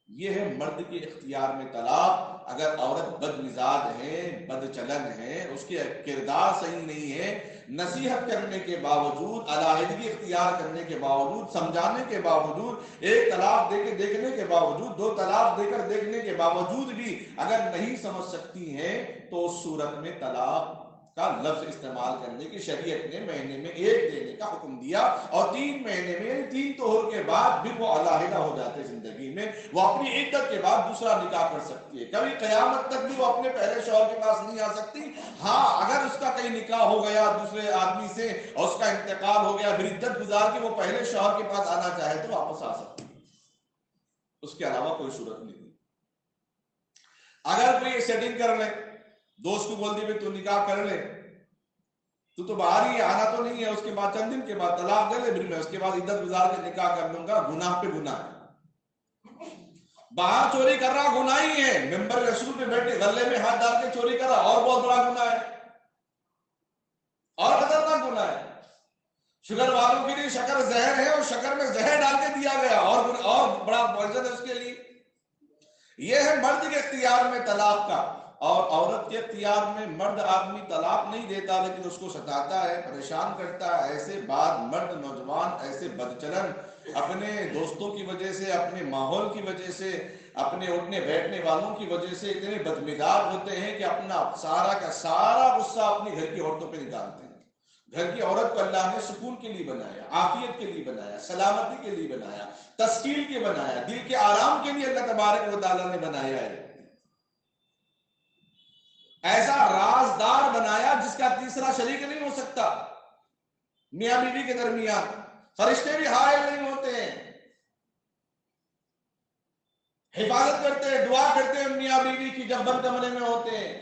یہ ہے مرد کے اختیار میں طلاق۔ اگر عورت بد مزاج ہے، بد چلن ہے، اس کے کردار صحیح نہیں ہے، نصیحت کرنے کے باوجود، علیحدگی اختیار کرنے کے باوجود، سمجھانے کے باوجود، ایک طلاق دے کے دیکھنے کے باوجود، دو طلاق دے کر دیکھنے کے باوجود بھی اگر نہیں سمجھ سکتی ہیں تو اس صورت میں طلاق کا لفظ استعمال کرنے کی شریعت نے مہینے میں ایک دینے کا حکم دیا، اور 3 مہینے میں 3 طہر کے بعد بھی وہ علیحدہ ہو جاتے زندگی میں، وہ اپنی عدت کے بعد دوسرا نکاح کر سکتی ہے، کبھی قیامت تک بھی وہ اپنے پہلے شوہر کے پاس نہیں آ سکتی۔ ہاں، اگر اس کا کہیں نکاح ہو گیا دوسرے آدمی سے اور اس کا انتقال ہو گیا، پھر عدت گزار کے وہ پہلے شوہر کے پاس آنا چاہے تو واپس آ سکتی ہے، اس کے علاوہ کوئی صورت نہیں۔ اگر کوئی سیٹنگ کر لے، دوست کو بول دی تو نکاح کر لے، تو باہر ہی آنا تو نہیں ہے، اس کے بعد چند دن کے بعد طلاق دے لے، پھر میں اس کے بعد عدت گزار کے نکاح کر لوں گا، گناہ پہ گناہ ہے۔ باہر چوری کر رہا گناہ ہی ہے، ممبر رسول پہ بیٹھ کے غلے میں ہاتھ ڈال کے چوری کر رہا اور بہت بڑا گناہ ہے، اور خطرناک گناہ ہے۔ شکر والوں کے لیے شکر زہر ہے اور شکر میں زہر ڈال کے دیا گیا، اور بڑا معجزہ ہے اس کے لیے۔ یہ ہے مرد کے اختیار میں طلاق کا، اور عورت کے اختیار میں مرد آدمی طلاق نہیں دیتا لیکن اس کو ستاتا ہے، پریشان کرتا ہے۔ ایسے بعد مرد نوجوان ایسے بدچلن اپنے دوستوں کی وجہ سے، اپنے ماحول کی وجہ سے، اپنے اٹھنے بیٹھنے والوں کی وجہ سے اتنے بدمزاج ہوتے ہیں کہ اپنا سارا کا سارا غصہ اپنی گھر کی عورتوں پہ نکالتے ہیں۔ گھر کی عورت کو اللہ نے سکون کے لیے بنایا، عافیت کے لیے بنایا، سلامتی کے لیے بنایا، تسکین کے بنایا، دل کے آرام کے لیے اللہ تبارک و تعالیٰ نے بنایا ہے۔ ایسا رازدار بنایا جس کا تیسرا شریک نہیں ہو سکتا۔ میاں بیوی کے درمیان فرشتے بھی حائل نہیں ہوتے ہیں، حفاظت کرتے ہیں، دعا کرتے ہیں میاں بیوی کی جب بند کمرے میں ہوتے ہیں۔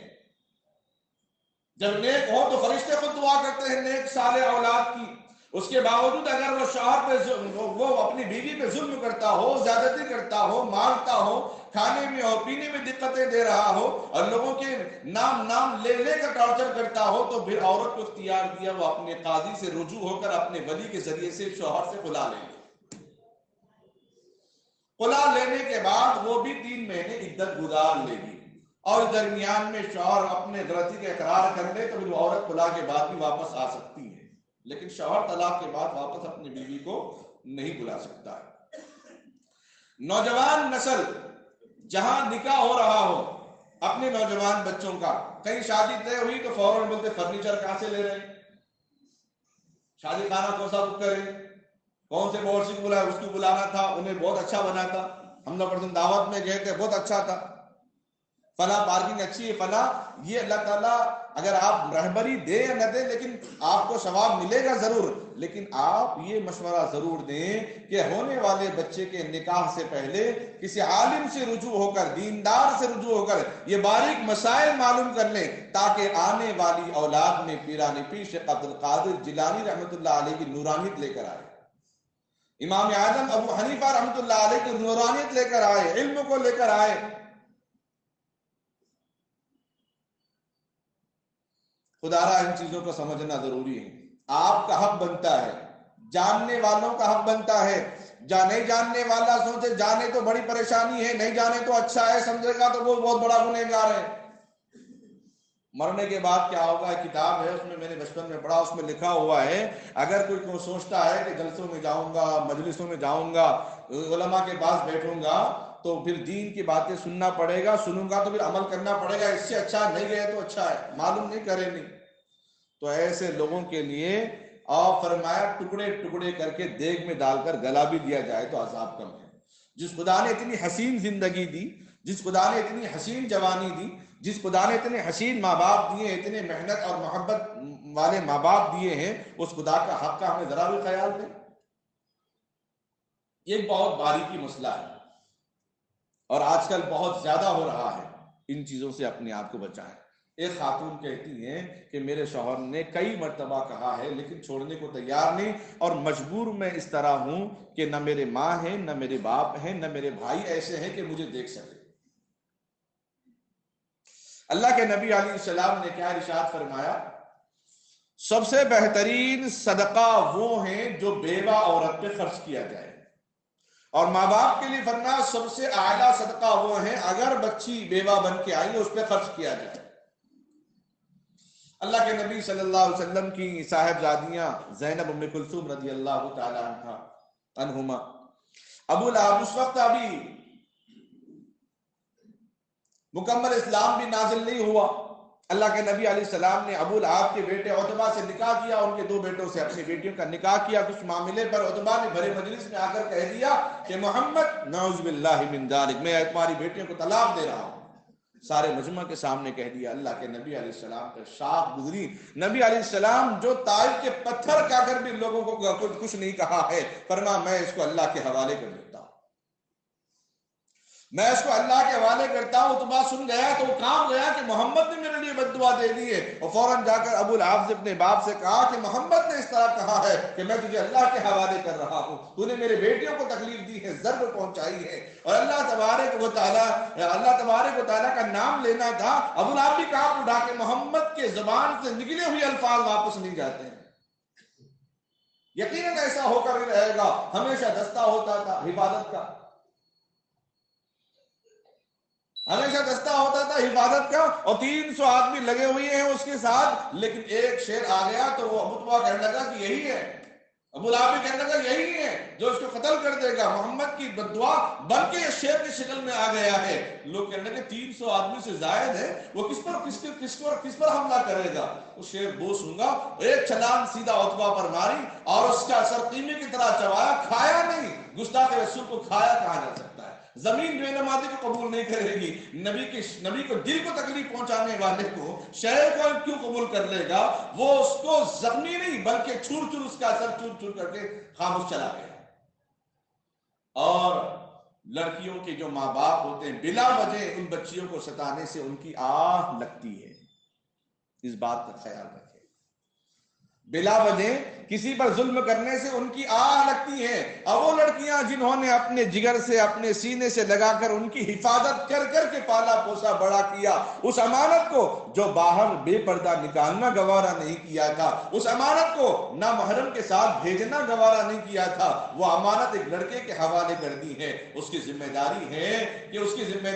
جب نیک ہو تو فرشتے خود دعا کرتے ہیں نیک صالح اولاد کی۔ اس کے باوجود اگر وہ شوہر پہ وہ اپنی بیوی پہ ظلم کرتا ہو، زیادتی کرتا ہو، مارتا ہو، کھانے میں اور پینے میں دقتیں دے رہا ہو، اور لوگوں کے نام لے لے کر ٹارچر کرتا ہو، تو پھر عورت کو اختیار دیا وہ اپنے قاضی سے رجوع ہو کر اپنے ولی کے ذریعے سے شوہر سے خلا لے گی۔ خلا لینے کے بعد وہ بھی 3 مہینے عدت گزار لے گی، اور درمیان میں شوہر اپنے غلطی کا اقرار کر لے تو پھر وہ عورت خلا کے بعد بھی واپس آ سکتی ہے، لیکن شوہر طلاق کے بعد واپس اپنی بیوی کو نہیں بلا سکتا ہے۔ نوجوان نسل جہاں نکاح ہو رہا ہو اپنے نوجوان بچوں کا، کہیں شادی طے ہوئی تو فوراً بولتے فرنیچر کہاں سے لے رہے ہیں، شادی خانہ کون سا بک کریں، کون سے بورڈ سے بلایا، اس کو بلانا تھا، انہیں بہت اچھا بنا تھا، ہم لوگ پرسن دعوت میں گئے تھے بہت اچھا تھا، فلاں پارکنگ اچھی ہے، فلاں۔ یہ اللہ تعالیٰ اگر آپ رہبری دے یا نہ دے لیکن آپ کو ثواب ملے گا ضرور، لیکن آپ یہ مشورہ ضرور دیں کہ ہونے والے بچے کے نکاح سے پہلے کسی عالم سے رجوع ہو کر، دیندار سے رجوع ہو کر یہ باریک مسائل معلوم کر لیں، تاکہ آنے والی اولاد میں پیران پیر شیخ عبد القادر جیلانی رحمۃ اللہ علیہ کی نورانیت لے کر آئے، امام اعظم ابو حنیفہ رحمۃ اللہ علیہ کی نورانیت لے کر آئے، علم کو لے کر آئے۔ خدا را ان چیزوں کو سمجھنا ضروری ہے۔ آپ کا حق بنتا ہے، جاننے والوں کا حق بنتا ہے۔ نہیں جاننے والا سوچے جانے تو بڑی پریشانی ہے، نہیں جانے تو اچھا ہے، سمجھے گا تو وہ بہت بڑا گنہگار ہے۔ مرنے کے بعد کیا ہوگا؟ کتاب ہے، اس میں میں نے بچپن میں پڑھا، اس میں لکھا ہوا ہے اگر کوئی سوچتا ہے کہ جلسوں میں جاؤں گا، مجلسوں میں جاؤں گا، علماء کے پاس بیٹھوں گا تو پھر دین کی باتیں سننا پڑے گا، سنوں گا تو پھر عمل کرنا پڑے گا، اس سے اچھا نہیں گئے تو اچھا ہے، معلوم نہیں کرے نہیں، تو ایسے لوگوں کے لیے اور فرمایا ٹکڑے ٹکڑے کر کے دیگ میں ڈال کر گلا بھی دیا جائے تو عذاب کم ہے۔ جس خدا نے اتنی حسین زندگی دی، جس خدا نے اتنی حسین جوانی دی، جس خدا نے اتنے حسین ماں باپ دیے، اتنے محنت اور محبت والے ماں باپ دیے ہیں، اس خدا کا حق کا ہمیں ذرا بھی خیال نہیں۔ یہ ایک بہت باریکی مسئلہ ہے اور آج کل بہت زیادہ ہو رہا ہے، ان چیزوں سے اپنے آپ کو بچائیں۔ ایک خاتون کہتی ہیں کہ میرے شوہر نے کئی مرتبہ کہا ہے لیکن چھوڑنے کو تیار نہیں، اور مجبور میں اس طرح ہوں کہ نہ میرے ماں ہیں، نہ میرے باپ ہیں، نہ میرے بھائی ایسے ہیں کہ مجھے دیکھ سکے۔ اللہ کے نبی علیہ السلام نے کیا ارشاد فرمایا؟ سب سے بہترین صدقہ وہ ہیں جو بیوہ عورت پہ خرچ کیا جائے، اور ماں باپ کے لیے فرمایا سب سے اعلیٰ صدقہ وہ ہیں اگر بچی بیوہ بن کے آئی اس پہ خرچ کیا جائے۔ اللہ کے نبی صلی اللہ علیہ وسلم کی صاحبزادیاں زینب ام کلثوم رضی اللہ تعالی عنہما، ابو لہب اس وقت ابھی مکمل اسلام بھی نازل نہیں ہوا، اللہ کے نبی علیہ السلام نے ابو لہب کے بیٹے عتبہ سے نکاح کیا، ان کے دو بیٹوں سے اپنی بیٹیوں کا نکاح کیا۔ کچھ معاملے پر عتبہ نے بھرے مجلس میں آ کر کہہ دیا کہ محمد نعوذ باللہ من ذالک، میں تمہاری بیٹیوں کو طلاق دے رہا ہوں۔ سارے مجمع کے سامنے کہہ دیا۔ اللہ کے نبی علیہ السلام پر شاخ گزری، نبی علیہ السلام جو طائف کے پتھر کھا کر بھی لوگوں کو کچھ نہیں کہا ہے، فرمایا میں اس کو اللہ کے حوالے کر دیتا ہوں، میں اس کو اللہ کے حوالے کرتا ہوں۔ تو بات سن گیا تو وہ کام گیا کہ محمد نے میرے لیے بد دعا دے دی ہے، اور فوراً جا کر ابو لہب سے اپنے باپ سے کہا کہ محمد نے اس طرح کہا ہے کہ میں تجھے اللہ کے حوالے کر رہا ہوں، تو نے میرے بیٹیوں کو تکلیف دی ہے، ضرر پہنچائی ہے، اور اللہ تبارک و تعالیٰ کا نام لینا تھا۔ ابو لہب بھی کہا اٹھا کہ محمد کے زبان سے نکلے ہوئے الفاظ واپس نہیں جاتے ہیں، یقیناً ایسا ہو کر ہی رہے گا۔ ہمیشہ دستہ ہوتا تھا حفاظت کا، ہمیشہ دستہ ہوتا تھا حفاظت کا، اور 300 آدمی لگے ہوئے ہیں اس کے ساتھ، لیکن ایک شیر آ گیا تو وہ ابو کہنے لگا کہ یہی ہے، ابو لہب بھی کہنے لگا یہی ہے جو اس کو قتل کر دے گا۔ محمد کی بد دعا بن کے شیر کی شکل میں آ گیا ہے۔ لوگ کہنے لگے 300 آدمی سے زائد ہے، وہ کس پر حملہ کرے گا؟ وہ شیر بو سونگا، ایک چھلانگ سیدھا عتبہ پر ماری اور اس کا سر قیمے کی طرح چبایا، کھایا نہیں۔ گستاخ رسول کو کھایا کہا جا سکتا ہے؟ زمین بے نمازی کو قبول نہیں کرے گی، نبی کو دل کو تکلیف پہنچانے والے کو شہر کو کیوں قبول کر لے گا؟ وہ اس کو زخمی نہیں بلکہ چور چور اس کا سر چور چور کر کے خاموش چلا گیا۔ اور لڑکیوں کے جو ماں باپ ہوتے ہیں بلا وجہ ان بچیوں کو ستانے سے ان کی آہ لگتی ہے، اس بات کا خیال رکھیں۔ بلا وجہ کسی پر ظلم کرنے سے ان کی آہ لگتی ہے، اور وہ لڑکیاں جنہوں نے اپنے جگر سے اپنے سینے سے لگا کر ان کی حفاظت کر کر کے پالا پوسا بڑا کیا، اس امانت کو جو باہر بے پردہ نکالنا گوارا نہیں کیا تھا، اس امانت کو نہ محرم کے ساتھ بھیجنا گوارا نہیں کیا تھا، وہ امانت ایک لڑکے کے حوالے کر دی ہے۔ اس کی ذمہ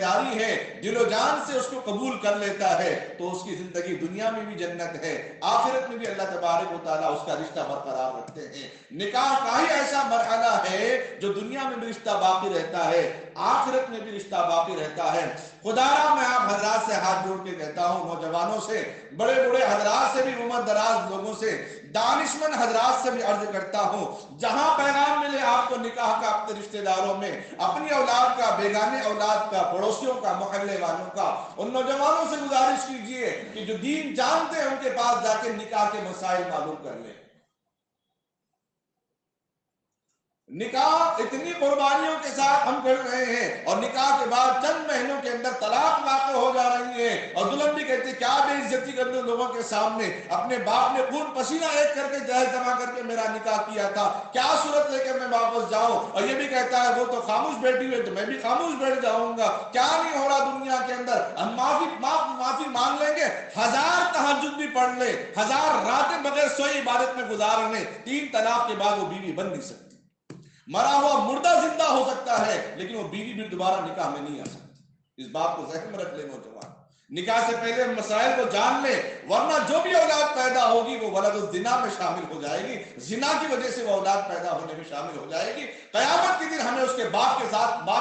داری ہے دل و جان سے اس کو قبول کر لیتا ہے تو اس کی زندگی دنیا میں بھی جنت ہے، آخرت میں بھی اللہ تبارک و تعالیٰ اس کا رشتہ برقرار رکھتے ہیں۔ نکاح کا ہی ایسا مرحلہ ہے جو دنیا میں بھی رشتہ باقی رہتا ہے، آخرت میں بھی رشتہ باقی رہتا ہے۔ خدا را میں آپ حضرات سے ہاتھ جوڑ کے کہتا ہوں، نوجوانوں سے، بڑے بڑے حضرات سے بھی، عمر دراز لوگوں سے، دانشمند حضرات سے بھی عرض کرتا ہوں، جہاں پیغام ملے آپ کو نکاح کا اپنے رشتہ داروں میں، اپنی اولاد کا، بیگانے اولاد کا، پڑوسیوں کا، محلے والوں کا، ان نوجوانوں سے گزارش کیجئے کہ جو دین جانتے ہیں ان کے پاس جا کے نکاح کے مسائل معلوم کر لیں۔ نکاح اتنی قربانیوں کے ساتھ ہم کر رہے ہیں اور نکاح کے بعد چند مہینوں کے اندر طلاق واقع ہو جا رہی ہے اور دلہن بھی کہتی کیا بے عزتی کر دوں لوگوں کے سامنے، اپنے باپ نے خون پسینہ ایک کر کے جہیز جمع کر کے میرا نکاح کیا تھا، کیا صورت لے کے میں واپس جاؤں؟ اور یہ بھی کہتا ہے وہ تو خاموش بیٹھی ہوئی تو میں بھی خاموش بیٹھ جاؤں گا۔ کیا نہیں ہو رہا دنیا کے اندر؟ ہم معافی مانگ لیں گے، 1000 تہجد بھی پڑھ لیں، 1000 راتیں بغیر سوئی عبادت میں گزار لیں، 3 طلاق کے بعد وہ بیوی بن نہیں سکتی۔ مرا ہوا مردہ زندہ ہو سکتا ہے لیکن وہ بیوی بھی دوبارہ نکاح میں نہیں آ سکتی۔ اس بات کو ذہن میں رکھ لیں نوجوان، نکاح سے پہلے مسائل کو جان لیں، ورنہ جو بھی اولاد پیدا ہوگی وہ ولد الزنا میں شامل ہو جائے گی، زنا کی وجہ سے وہ اولاد پیدا ہونے میں شامل ہو جائے گی۔ قیامت کے دن ہمیں اس کے باپ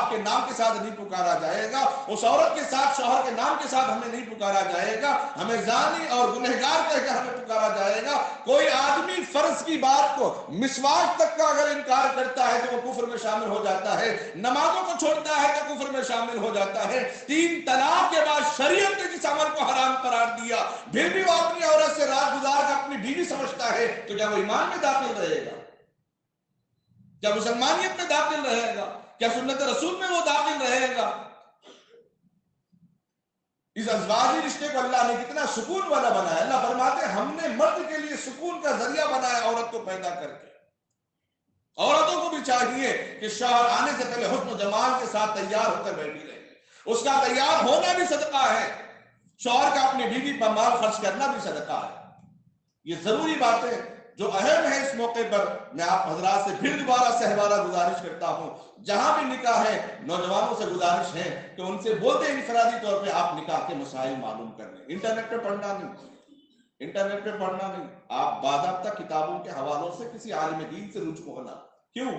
کے نام کے ساتھ نہیں پکارا جائے گا، اس عورت کے ساتھ شوہر کے نام کے ساتھ ہمیں نہیں پکارا جائے گا، ہمیں زانی اور گنہگار کہہ کے ہمیں پکارا جائے گا۔ کوئی آدمی فرض کی بات کو مسواک تک کا اگر انکار کرتا ہے تو وہ کفر میں شامل ہو جاتا ہے، نمازوں کو چھوڑتا ہے تو کفر میں شامل ہو جاتا ہے۔ 3 طلاق کے بعد شریعت نے جس عمل کو حرام قرار دیا پھر بھی وہ اپنی عورت سے رات گزار کر اپنی بیوی سمجھتا ہے، تو کیا وہ ایمان میں داخل رہے گا؟ کیا مسلمانیت میں داخل رہے گا؟ کیا سنت رسول میں وہ داخل رہے گا؟ اس ازواجی رشتے کو اللہ نے کتنا سکون والا بنایا۔ اللہ فرماتے ہیں ہم نے مرد کے لیے سکون کا ذریعہ بنایا عورت کو پیدا کر کے۔ عورتوں کو بھی چاہیے کہ شوہر آنے سے پہلے حسن و جمال کے ساتھ تیار ہو کر بیٹھی رہے، اس کا تیار ہونا بھی صدقہ ہے، شوہر کا اپنی بیوی پر مال خرچ کرنا بھی صدقہ ہے۔ یہ ضروری باتیں جو اہم ہے اس موقع پر میں آپ حضرات سے پھر دوبارہ سہوارہ گزارش کرتا ہوں، جہاں بھی نکاح ہے نوجوانوں سے گزارش ہے کہ ان سے بولتے ہیں انفرادی طور پہ آپ نکاح کے مسائل معلوم کر لیں، انٹرنیٹ پہ پڑھنا نہیں، آپ باضابطہ کتابوں کے حوالوں سے کسی عالم دین سے رجوع ہونا۔ کیوں؟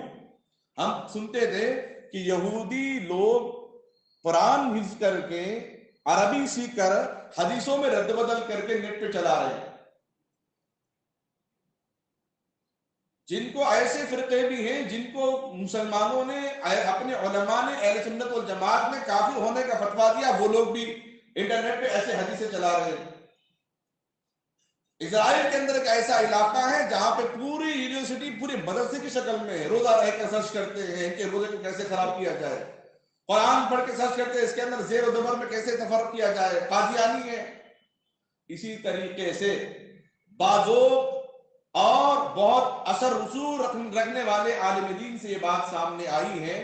ہم سنتے تھے کہ یہودی لوگ قرآن حفظ کر کے عربی سیکھ کر حدیثوں میں رد بدل کر کے نیٹ پہ چلا رہے ہیں، جن کو ایسے فرقے بھی ہیں جن کو مسلمانوں نے اپنے علماء نے اہل سنت والجماعت نے کافر ہونے کا فتویٰ دیا، وہ لوگ بھی انٹرنیٹ پہ ایسے حدیثیں چلا رہے ہیں۔ اسرائیل کے اندر ایک ایسا علاقہ ہے جہاں پہ پوری یونیورسٹی پورے مدرسے کی شکل میں ہے، روزہ رہ کر سرچ کرتے ہیں کہ روزے کو کیسے خراب کیا جائے، قرآن پڑھ کے سرچ کرتے ہیں اس کے اندر زیر و زبر میں کیسے تفرق کیا جائے، قادیانی ہے۔ اسی طریقے سے بازو اور بہت اثر رسوخ رکھنے والے عالم دین سے یہ بات سامنے آئی ہے،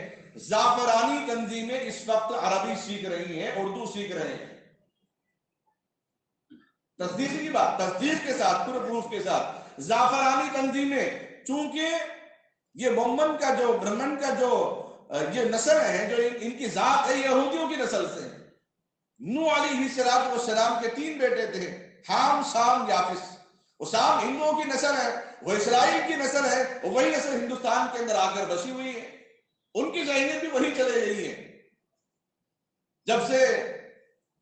زعفرانی تنظیمیں اس وقت عربی سیکھ رہی ہیں، اردو سیکھ رہے ہیں۔ تصدیق کی بات، تصدیق کے ساتھ، پورے پروف کے ساتھ، زعفرانی تنظیمیں چونکہ یہ برہمن کا جو یہ نسل ہے، جو ان کی ذات ہے یہودیوں کی نسل سے، نوح علیہ السلام کے 3 بیٹے تھے، حام، سام، یافس۔ وہ سام ہندوؤں کی نسل ہے، وہ اسرائیل کی نسل ہے، وہی نسل ہندوستان کے اندر آ کر بسی ہوئی ہے، ان کی ذہنیت بھی وہی چلے گئی ہے۔ جب سے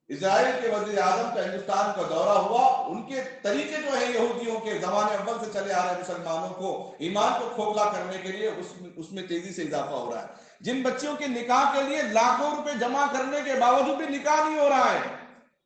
اسرائیل کے وزیر اعظم کا ہندوستان کا دورہ ہوا، ان کے طریقے جو ہیں یہودیوں کے زمانے اول سے چلے آ رہے مسلمانوں کو ایمان کو کھوکھلا کرنے کے لیے اس میں تیزی سے اضافہ ہو رہا ہے۔ جن بچوں کے نکاح کے لیے لاکھوں روپے جمع کرنے کے باوجود بھی نکاح نہیں ہو رہا ہے،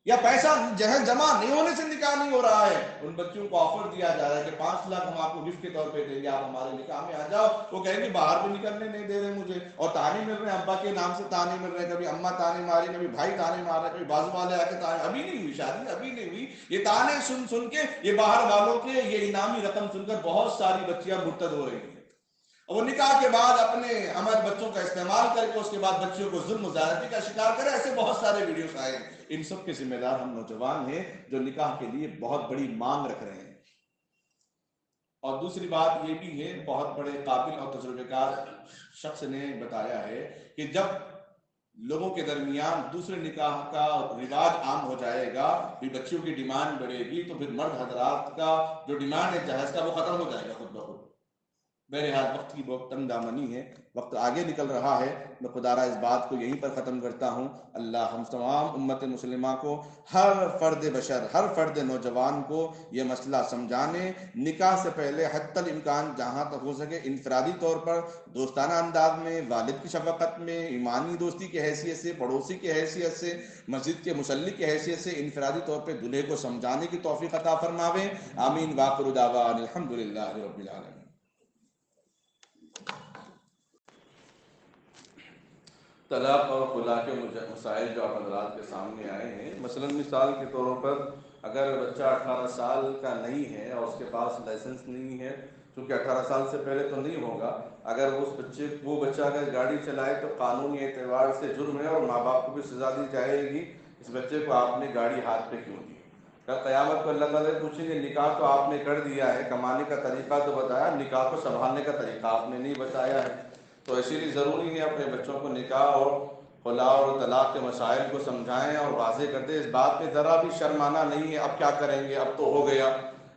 یا پیسہ جہاز جمع نہیں ہونے سے نکاح نہیں ہو رہا ہے، ان بچوں کو آفر دیا جا رہا ہے کہ 5 لاکھ ہم آپ کو گفٹ کے طور پہ دیں گے، آپ ہمارے نکاح میں آ جاؤ۔ وہ کہیں گے باہر بھی نکلنے نہیں دے رہے مجھے، اور تانے مل رہے ہیں، ابا کے نام سے تانے مل رہے ہیں، کبھی اماں تانے مارے، کبھی بھائی تانے مار رہے ہیں، کبھی بازو والے آ کے تانے، ابھی نہیں ہوئی شادی، ابھی نہیں ہوئی۔ یہ تانے سن کے یہ باہر والوں کے یہ انعامی رقم سن کر بہت ساری بچیاں مرتد ہو رہی ہیں، اور وہ نکاح کے بعد اپنے ہمارے بچوں کا استعمال کر کے اس کے بعد بچیوں کو ظلم و زیادتی کا شکار کرے۔ ایسے بہت سارے ویڈیوز آئے ہیں۔ ان سب کے ذمہ دار ہم نوجوان ہیں جو نکاح کے لیے بہت بڑی مانگ رکھ رہے ہیں۔ اور دوسری بات یہ بھی ہے، بہت بڑے قابل اور تجربے کار شخص نے بتایا ہے کہ جب لوگوں کے درمیان دوسرے نکاح کا رواج عام ہو جائے گا، پھر بچیوں کی ڈیمانڈ بڑھے گی، تو پھر مرد حضرات کا جو ڈیمانڈ ہے جہیز کا وہ ختم ہو جائے گا خود بخود۔ بہرحال وقت کی بہت تنگ دامنی ہے، وقت آگے نکل رہا ہے، میں خدا را اس بات کو یہیں پر ختم کرتا ہوں۔ اللہ ہم تمام امت مسلمہ کو، ہر فرد بشر، ہر فرد نوجوان کو یہ مسئلہ سمجھانے، نکاح سے پہلے حتی الامکان جہاں تک ہو سکے انفرادی طور پر، دوستانہ انداز میں، والد کی شفقت میں، ایمانی دوستی کی حیثیت سے، پڑوسی کی حیثیت سے، مسجد کے مصلی کی حیثیت سے انفرادی طور پہ دلہے کو سمجھانے کی توفیق عطا فرماوے۔ آمین۔ وآخر دعوانا الحمدللہ رب العالمین۔ طلاق اور خلا کے مسائل جو آپ حضرات کے سامنے آئے ہیں، مثلا مثال کے طور پر اگر بچہ 18 سال کا نہیں ہے اور اس کے پاس لائسنس نہیں ہے، چونکہ 18 سال سے پہلے تو نہیں ہوگا، اگر وہ بچہ اگر گاڑی چلائے تو قانونی اعتبار سے جرم ہے اور ماں باپ کو بھی سزا دی جائے گی، اس بچے کو آپ نے گاڑی ہاتھ پہ کیوں دی؟ کل قیامت کو اللہ تعالیٰ پوچھیں گے نکاح تو آپ نے کر دیا ہے، کمانے کا طریقہ تو بتایا، نکاح کو سنبھالنے کا طریقہ آپ نے نہیں بتایا ہے۔ تو اسی لیے ضروری ہے اپنے بچوں کو نکاح اور خلا اور طلاق کے مسائل کو سمجھائیں اور واضح کرتے، اس بات میں ذرا بھی شرمانا نہیں ہے اب کیا کریں گے، اب تو ہو گیا،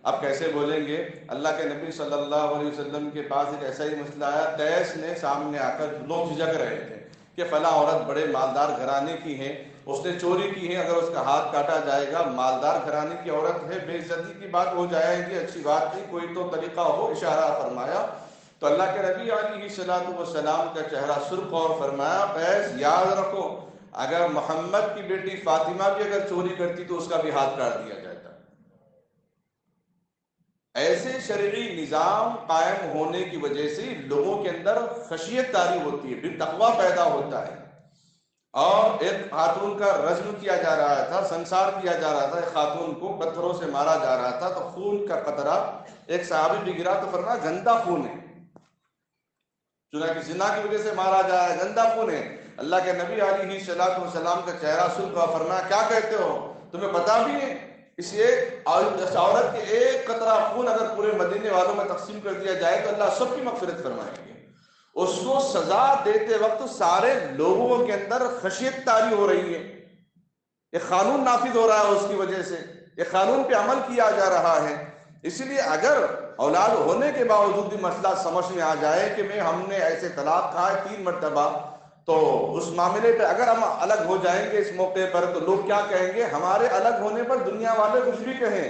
اب کیسے بولیں گے۔ اللہ کے نبی صلی اللہ علیہ وسلم کے پاس ایک ایسا ہی مسئلہ آیا، قیس نے سامنے آ کر، لوگ جھجک رہے تھے کہ فلاں عورت بڑے مالدار گھرانے کی ہے، اس نے چوری کی ہے، اگر اس کا ہاتھ کاٹا جائے گا، مالدار گھرانے کی عورت ہے، بے عزتی کی بات ہو جائے گی، اچھی بات نہیں، کوئی تو طریقہ ہو۔ اشارہ فرمایا تو اللہ کے نبی علیہ الصلوۃ والسلام کا چہرہ سرخ اور فرمایا، قیس یاد رکھو اگر محمد کی بیٹی فاطمہ بھی اگر چوری کرتی تو اس کا بھی ہاتھ کاٹ دیا جاتا۔ ایسے شرعی نظام قائم ہونے کی وجہ سے لوگوں کے اندر خشیت طاری ہوتی ہے، پھر تقویٰ پیدا ہوتا ہے۔ اور ایک خاتون کا رجم کیا جا رہا تھا، سنسار کیا جا رہا تھا، ایک خاتون کو پتھروں سے مارا جا رہا تھا، تو خون کا قطرہ ایک صحابی بھی گرا تو فرمایا گندا خون ہے، چنانچہ زنا کی وجہ سے مارا جائے، گندا خون ہے۔ اللہ کے نبی علیہ الصلوۃ والسلام کا چہرہ سرخ ہوا، فرمایا کیا کہتے ہو، تمہیں پتا بھی ہے اس ایک عورت کے ایک قطرہ خون اگر پورے مدینے والوں میں تقسیم کر دیا جائے تو اللہ سب کی مغفرت فرمائیں گے۔ اس کو سزا دیتے وقت سارے لوگوں کے اندر خشیت طاری ہو رہی ہے، ایک قانون نافذ ہو رہا ہے، اس کی وجہ سے ایک قانون پہ عمل کیا جا رہا ہے۔ اسی لیے اگر اولاد ہونے کے باوجود بھی مسئلہ سمجھ میں آ جائے کہ ہم نے ایسے طلاق کہا ہے 3 مرتبہ، تو اس معاملے پہ اگر ہم الگ ہو جائیں گے اس موقع پر تو لوگ کیا کہیں گے، ہمارے الگ ہونے پر دنیا والے کچھ بھی کہیں،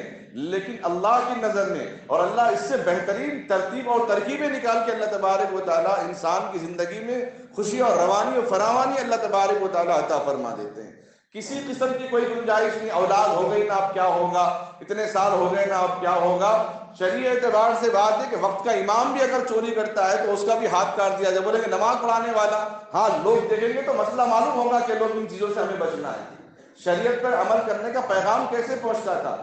لیکن اللہ کی نظر میں، اور اللہ اس سے بہترین ترتیب اور ترکیبیں نکال کے اللہ تبارک و تعالیٰ انسان کی زندگی میں خوشی اور روانی اور فراوانی اللہ تبارک و تعالیٰ عطا فرما دیتے ہیں۔ کسی قسم کی کوئی گنجائش نہیں، اولاد ہو گئی نا اب کیا ہوگا، اتنے سال ہو گئے نا اب کیا ہوگا۔ شرعی اعتبار سے بات ہے کہ وقت کا امام بھی اگر چوری کرتا ہے تو اس کا بھی ہاتھ کاٹ دیا جائے، بولیں گے نماز پڑھانے والا، ہاں لوگ دیکھیں گے تو مسئلہ معلوم ہوگا کہ لوگ ان چیزوں سے ہمیں بچنا ہے۔ شریعت پر عمل کرنے کا پیغام کیسے پہنچتا تھا،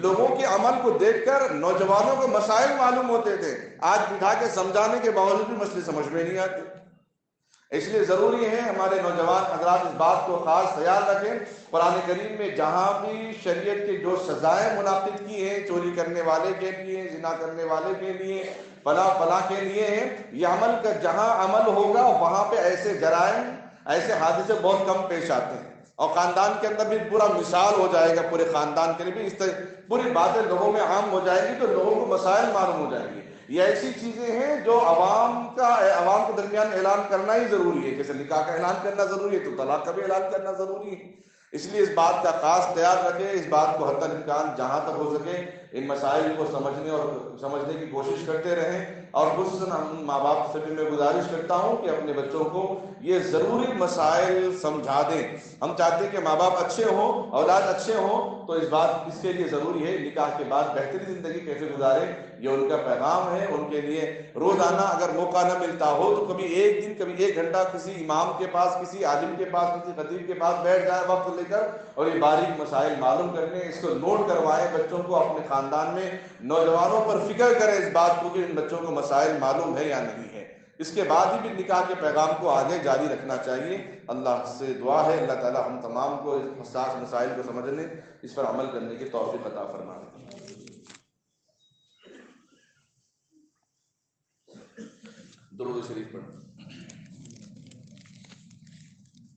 لوگوں کے عمل کو دیکھ کر نوجوانوں کو مسائل معلوم ہوتے تھے، آج بٹھا کے سمجھانے کے باوجود بھی مسئلے سمجھ میں نہیں آتے۔ اس لیے ضروری ہے ہمارے نوجوان حضرات اس بات کو خاص خیال رکھیں، قرآن کریم میں جہاں بھی شریعت کی جو سزائیں منعقد کی ہیں، چوری کرنے والے کے لیے، زنا کرنے والے کے لیے، فلاں کے لیے ہیں، یہ عمل کا جہاں عمل ہوگا وہاں پہ ایسے جرائم، ایسے حادثے بہت کم پیش آتے ہیں، اور خاندان کے اندر بھی پورا مثال ہو جائے گا، پورے خاندان کے لیے بھی اس طرح پوری باتیں لوگوں میں عام ہو جائے گی تو لوگوں کو مسائل معلوم ہو جائیں گے۔ یہ ایسی چیزیں ہیں جو عوام کے درمیان اعلان کرنا ہی ضروری ہے، جیسے نکاح کا اعلان کرنا ضروری ہے تو طلاق کا بھی اعلان کرنا ضروری ہے۔ اس لیے اس بات کا خاص خیال رکھیں، اس بات کو حتی الامکان جہاں تک ہو سکے ان مسائل کو سمجھنے کی کوشش کرتے رہیں، اور خصوصاً ہم ماں باپ سے بھی میں گزارش کرتا ہوں کہ اپنے بچوں کو یہ ضروری مسائل سمجھا دیں۔ ہم چاہتے ہیں کہ ماں باپ اچھے ہوں، اولاد اچھے ہوں، تو اس کے لیے ضروری ہے نکاح کے بعد بہترین زندگی کیسے گزاریں، یہ ان کا پیغام ہے۔ ان کے لیے روزانہ اگر موقع نہ ملتا ہو تو کبھی ایک دن، کبھی 1 گھنٹہ کسی امام کے پاس، کسی عالم کے پاس، کسی خطیب کے پاس بیٹھ جائے وقت لے کر، اور یہ باریک مسائل معلوم کرنے، اس کو نوٹ کروائیں بچوں کو، اپنے خاندان میں نوجوانوں پر فکر کریں اس بات کو کہ ان بچوں کو مسائل معلوم ہے یا نہیں ہے۔ اس کے بعد بھی نکاح کے پیغام کو آگے جاری رکھنا چاہیے۔ اللہ سے دعا ہے اللہ تعالی ہم تمام کو اس حساس مسائل کو سمجھنے، اس پر عمل کرنے کی توفیق عطا فرمائے۔ درود شریف پڑھیں۔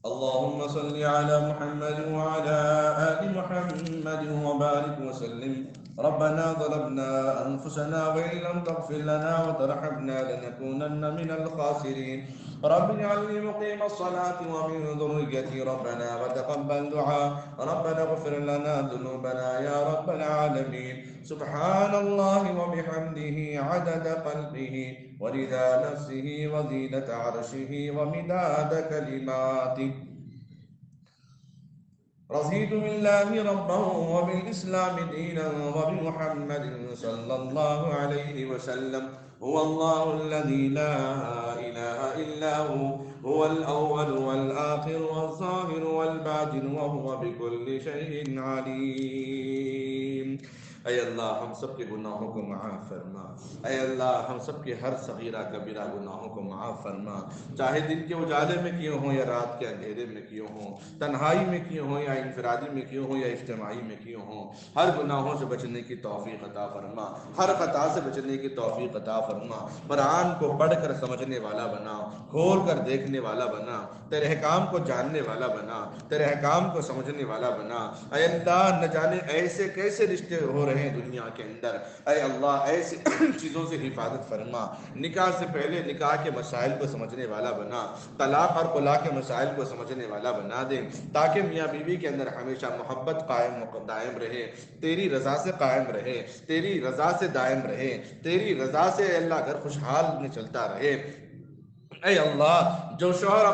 اللهم صل على محمد وعلى آل محمد وبارك وسلم۔ ربنا ظلمنا أنفسنا وإن لم تغفر لنا وترحمنا لنكونن من الخاسرين۔ رب اجعلني مقيم الصلاة ومن ذريتي ربنا وتقبل دعاء۔ ربنا اغفر لنا ذنوبنا يا رب العالمين۔ سبحان الله وبحمده عدد قلبه ورضا نفسه وزينة عرشه ومداد كلماته۔ رضيت بالله ربا وبالإسلام دينا وبمحمد صلى الله عليه وسلم۔ هو الله الذي لا إله إلا هو هو الأول والآخر والظاهر والباطن وهو بكل شيء عليم. اے اللہ ہم سب کے گناہوں کو معاف فرما. اے اللہ ہم سب کے ہر صغیرہ کبیرہ گناہوں کو معاف فرما، چاہے دن کے اجالے میں کیوں ہوں یا رات کے اندھیرے میں کیوں ہوں، تنہائی میں کیوں ہوں یا انفرادی میں کیوں ہوں یا اجتماعی میں کیوں ہوں. ہر گناہوں سے بچنے کی توفیق عطا فرما، ہر خطا سے بچنے کی توفیق عطا فرما. قرآن کو پڑھ کر سمجھنے والا بنا، کھول کر دیکھنے والا بنا، تیرے احکام کو جاننے والا بنا، تیرے احکام کو سمجھنے والا بنا. اے اللہ نہ جانے ایسے کیسے رشتے ہو رہے ہیں دنیا کے اندر، اے اللہ ایسے چیزوں سے حفاظت فرما. نکاح سے پہلے نکاح کے مسائل کو سمجھنے والا بنا، طلاق اور خلا کے مسائل کو سمجھنے والا بنا دے، تاکہ میاں بیوی کے اندر ہمیشہ محبت قائم و دائم رہے، تیری رضا سے قائم رہے، تیری رضا سے دائم رہے، تیری رضا سے اللہ گھر خوشحال میں چلتا رہے. اے اللہ جو شوہر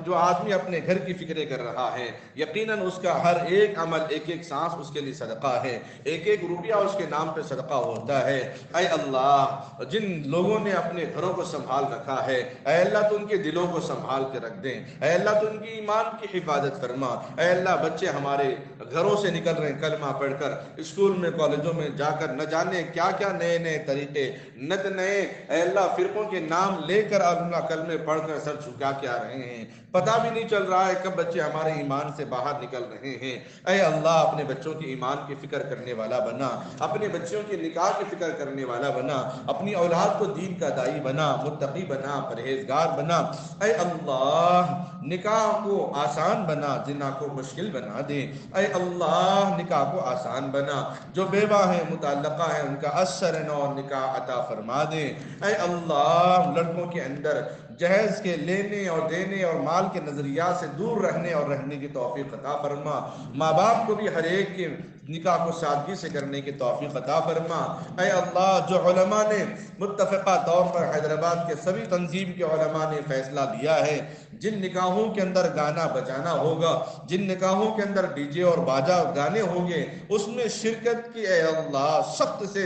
جو آدمی اپنے گھر کی فکریں کر رہا ہے، یقیناً اس کا ہر ایک عمل، ایک ایک سانس اس کے لیے صدقہ ہے، ایک ایک روپیہ اس کے نام پہ صدقہ ہوتا ہے. اے اللہ جن لوگوں نے اپنے گھروں کو سنبھال رکھا ہے، اے اللہ تو ان کے دلوں کو سنبھال کے رکھ دیں. اے اللہ تو ان کی ایمان کی حفاظت فرما. اے اللہ بچے ہمارے گھروں سے نکل رہے ہیں کلمہ پڑھ کر، اسکول میں کالجوں میں جا کر نہ جانے کیا کیا نئے نئے طریقے، نئے اے اللہ فرقوں کے نام لے کر اللہ کلمے پڑھ کر سر جھکا کے آ رہے ہیں. پتہ بھی نہیں چل رہا ہے کب بچے ہمارے ایمان سے باہر نکل رہے ہیں. اے اللہ اپنے بچوں کی ایمان کی فکر کرنے والا بنا، اپنے بچوں کی نکاح کی فکر کرنے والا بنا، اپنی اولاد کو دین کا دائی بنا، متقی بنا، پرہیزگار بنا. اے اللہ نکاح کو آسان بنا، زنا کو مشکل بنا دے. اے اللہ نکاح کو آسان بنا، جو بیوہ ہیں متعلقہ ہیں ان کا اثر نو نکاح عطا فرما دے. اے اللہ لڑکوں کے اندر جہیز کے لینے اور دینے اور مال کے نظریات سے دور رہنے اور رہنے کی توفیق عطا فرما. ماں باپ کو بھی ہر ایک کے نکاح کو سادگی سے کرنے کی توفیق عطا فرما. اے اللہ جو علماء نے متفقہ طور پر حیدرآباد کے سبھی تنظیم کے علماء نے فیصلہ لیا ہے، جن نکاحوں کے اندر گانا بجانا ہوگا، جن نکاحوں کے اندر ڈی جے اور باجا گانے ہوں گے، اس میں شرکت کی اے اللہ سخت سے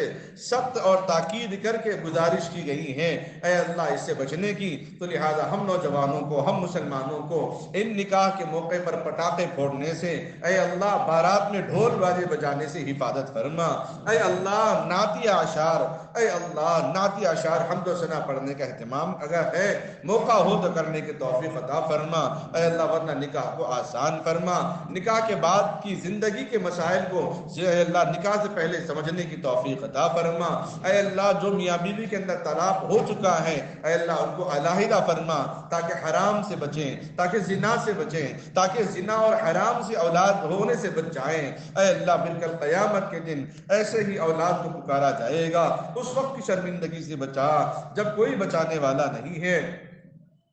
سخت اور تاکید کر کے گزارش کی گئی ہے. اے اللہ اس سے بچنے کی، تو لہذا ہم نوجوانوں کو، ہم مسلمانوں کو ان نکاح کے موقع پر پٹاخے پھوڑنے سے، اے اللہ بارات میں ڈھول باجے بجانے سے حفاظت فرما. اے اللہ نعتیہ اشعار، اے اللہ نعتیہ اشعار حمد و ثنا پڑھنے کا اہتمام اگر ہے، موقع ہو تو کرنے کی توفیق عطا فرما. اے اللہ ورنہ نکاح کو آسان فرما. نکاح کے بعد کی زندگی کے مسائل کو اے اللہ نکاح سے پہلے سمجھنے کی توفیق عطا فرما. اے اللہ جو میاں بیوی کے اندر طلاق ہو چکا ہے، اے اللہ ان کو علیحدہ فرما، تاکہ حرام سے بچیں، تاکہ زنا سے بچیں، تاکہ زنا اور حرام سے اولاد ہونے سے بچ جائیں. اے اللہ پھر کل قیامت کے دن ایسے ہی اولاد کو پکارا جائے گا، اس وقت کی شرمندگی سے بچا جب کوئی بچانے والا نہیں ہے.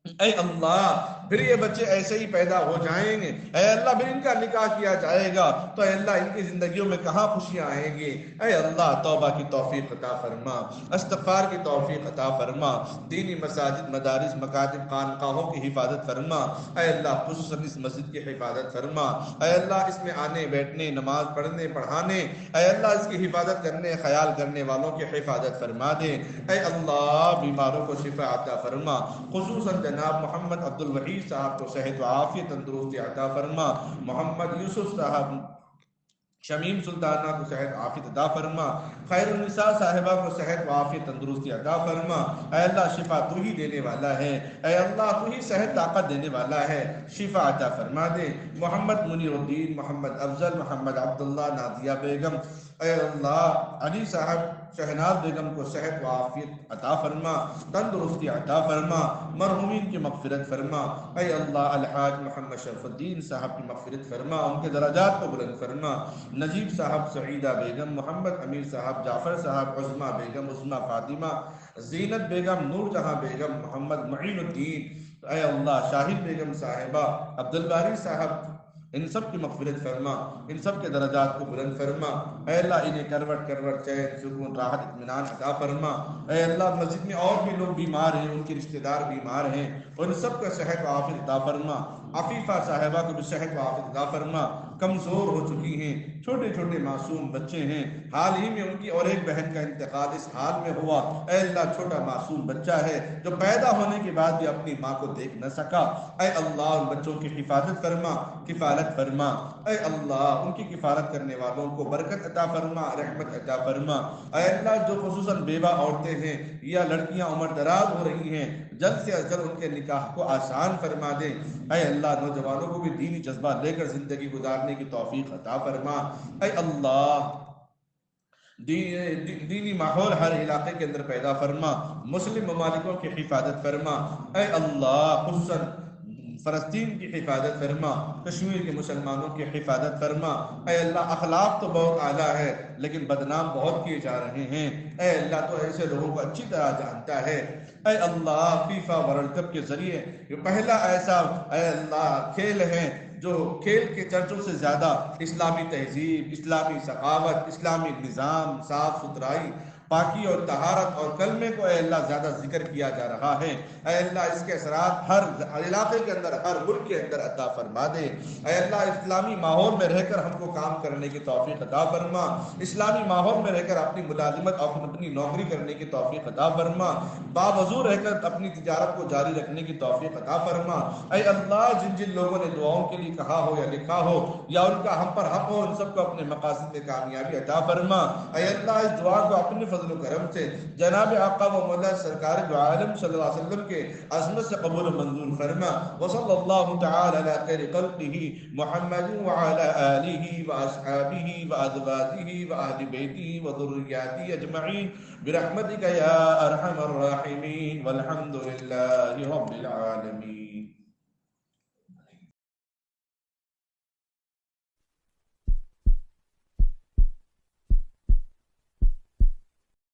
اے اللہ پھر یہ بچے ایسے ہی پیدا ہو جائیں گے، اے اللہ پھر ان کا نکاح کیا جائے گا تو اے اللہ ان کی زندگیوں میں کہاں خوشیاں آئیں گی. اے اللہ توبہ کی توفیق عطا فرما، استغفار کی توفیق عطا فرما، دینی مساجد، مدارس، مکاتب، خانقاہوں کی حفاظت فرما. اے اللہ خصوصاً اس مسجد کی حفاظت فرما. اے اللہ اس میں آنے بیٹھنے، نماز پڑھنے پڑھانے، اے اللہ اس کی حفاظت کرنے خیال کرنے والوں کی حفاظت فرما دے. اے اللہ بیماروں کو شفا عطا فرما، خصوصاً جناب محمد عبد الوحید صاحب کو صحت و عافیت تندرستی عطا فرما، محمد یوسف صاحب، شمیم سلطانہ کو صحت عافیت عطا فرما، خیر النساء صاحبہ کو صحت و عافیت تندرستی عطا فرما. اے اللہ شفا تو ہی دینے والا ہے، اے اللہ تو ہی صحت طاقت دینے والا ہے، شفا عطا فرما دے. محمد منیر الدین، محمد افضل، محمد عبداللہ، نادیہ بیگم، اے اللہ علی صاحب، شہناز بیگم کو صحت و عافیت عطا فرما، تندرستی عطا فرما، مرحومین کی مغفرت فرما. اے اللہ الحاج محمد شرف الدین صاحب کی مغفرت فرما، ان کے درجات کو بلند فرما. نجیب صاحب، سعیدہ بیگم، محمد امیر صاحب، جعفر صاحب، عظمہ بیگم، عظمہ فاطمہ، زینت بیگم، نور جہاں بیگم، محمد معین الدین، اے اللہ شاہد بیگم صاحبہ، عبد الباری صاحب، ان سب کی مغفرت فرما، ان سب کے درجات کو بلند فرما. اے اللہ انہیں کروٹ کروٹ چین، سکون، راحت، اطمینان عطا فرما. اے اللہ مسجد میں اور بھی لوگ بیمار ہیں، ان کے رشتہ دار بیمار ہیں، ان سب کا صحت و عافیت عطا فرما. عفیفہ صاحبہ کو بھی صحت و عافیت عطا فرما، کمزور ہو چکی ہیں، چھوٹے چھوٹے معصوم بچے ہیں، حال ہی میں ان کی اور ایک بہن کا انتقال اس حال میں ہوا، اے اللہ چھوٹا معصوم بچہ ہے جو پیدا ہونے کے بعد بھی اپنی ماں کو دیکھ نہ سکا، اے اللہ ان بچوں کی حفاظت فرما، کفالت فرما، اے اللہ ان کی کفالت کرنے والوں کو برکت عطا فرما، رحمت عطا فرما، اے اللہ جو خصوصاً بیوہ عورتیں ہیں یا لڑکیاں عمر دراز ہو رہی ہیں، جلد سے جلد ان کے نکاح کو آسان فرما دے، اے اللہ نوجوانوں کو بھی دینی جذبہ لے کر زندگی گزارنے کی توفیق عطا فرما، اے اللہ دینی ماحول ہر علاقے کے اندر پیدا فرما، مسلم ممالکوں کی حفاظت فرما، اے اللہ خصوصاً فلسطین کی حفاظت فرما، کشمیر کے مسلمانوں کی حفاظت فرما، اے اللہ اخلاق تو بہت اعلیٰ ہے لیکن بدنام بہت کیے جا رہے ہیں، اے اللہ تو ایسے لوگوں کو اچھی طرح جانتا ہے، اے اللہ فیفا ورلڈ کپ کے ذریعے یہ پہلا ایسا اے اللہ کھیل ہے جو کھیل کے چرچوں سے زیادہ اسلامی تہذیب، اسلامی ثقافت، اسلامی نظام، صاف ستھرائی، پاکی اور طہارت اور کلمے کو اے اللہ زیادہ ذکر کیا جا رہا ہے، اے اللہ اس کے اثرات ہر علاقے کے اندر، ہر ملک کے اندر عطا فرما دے، اے اللہ اسلامی ماحول میں رہ کر ہم کو کام کرنے کی توفیق عطا فرما، اسلامی ماحول میں رہ کر اپنی ملازمت اور اپنی نوکری کرنے کی توفیق عطا فرما، باوضو رہ کر اپنی تجارت کو جاری رکھنے کی توفیق عطا فرما، اے اللہ جن جن لوگوں نے دعاؤں کے لیے کہا ہو یا لکھا ہو یا ان کا ہم پر حق ہو، ان سب کو اپنے مقاصد میں کامیابی عطا فرما، اے اللہ اس دعا کو اپنے فضل و کرم سے جناب آقا و مولا سرکار دو عالم صلی اللہ علیہ وسلم کے عظمت سے قبول و منظور فرما، وصلی اللہ تعالی علی خیر خلقہ محمد وعلی آلہ واصحابہ وازواجہ واہل بیتہ وذریاتہ اجمعین برحمتک یا ارحم الراحمین والحمد للہ رب العالمین۔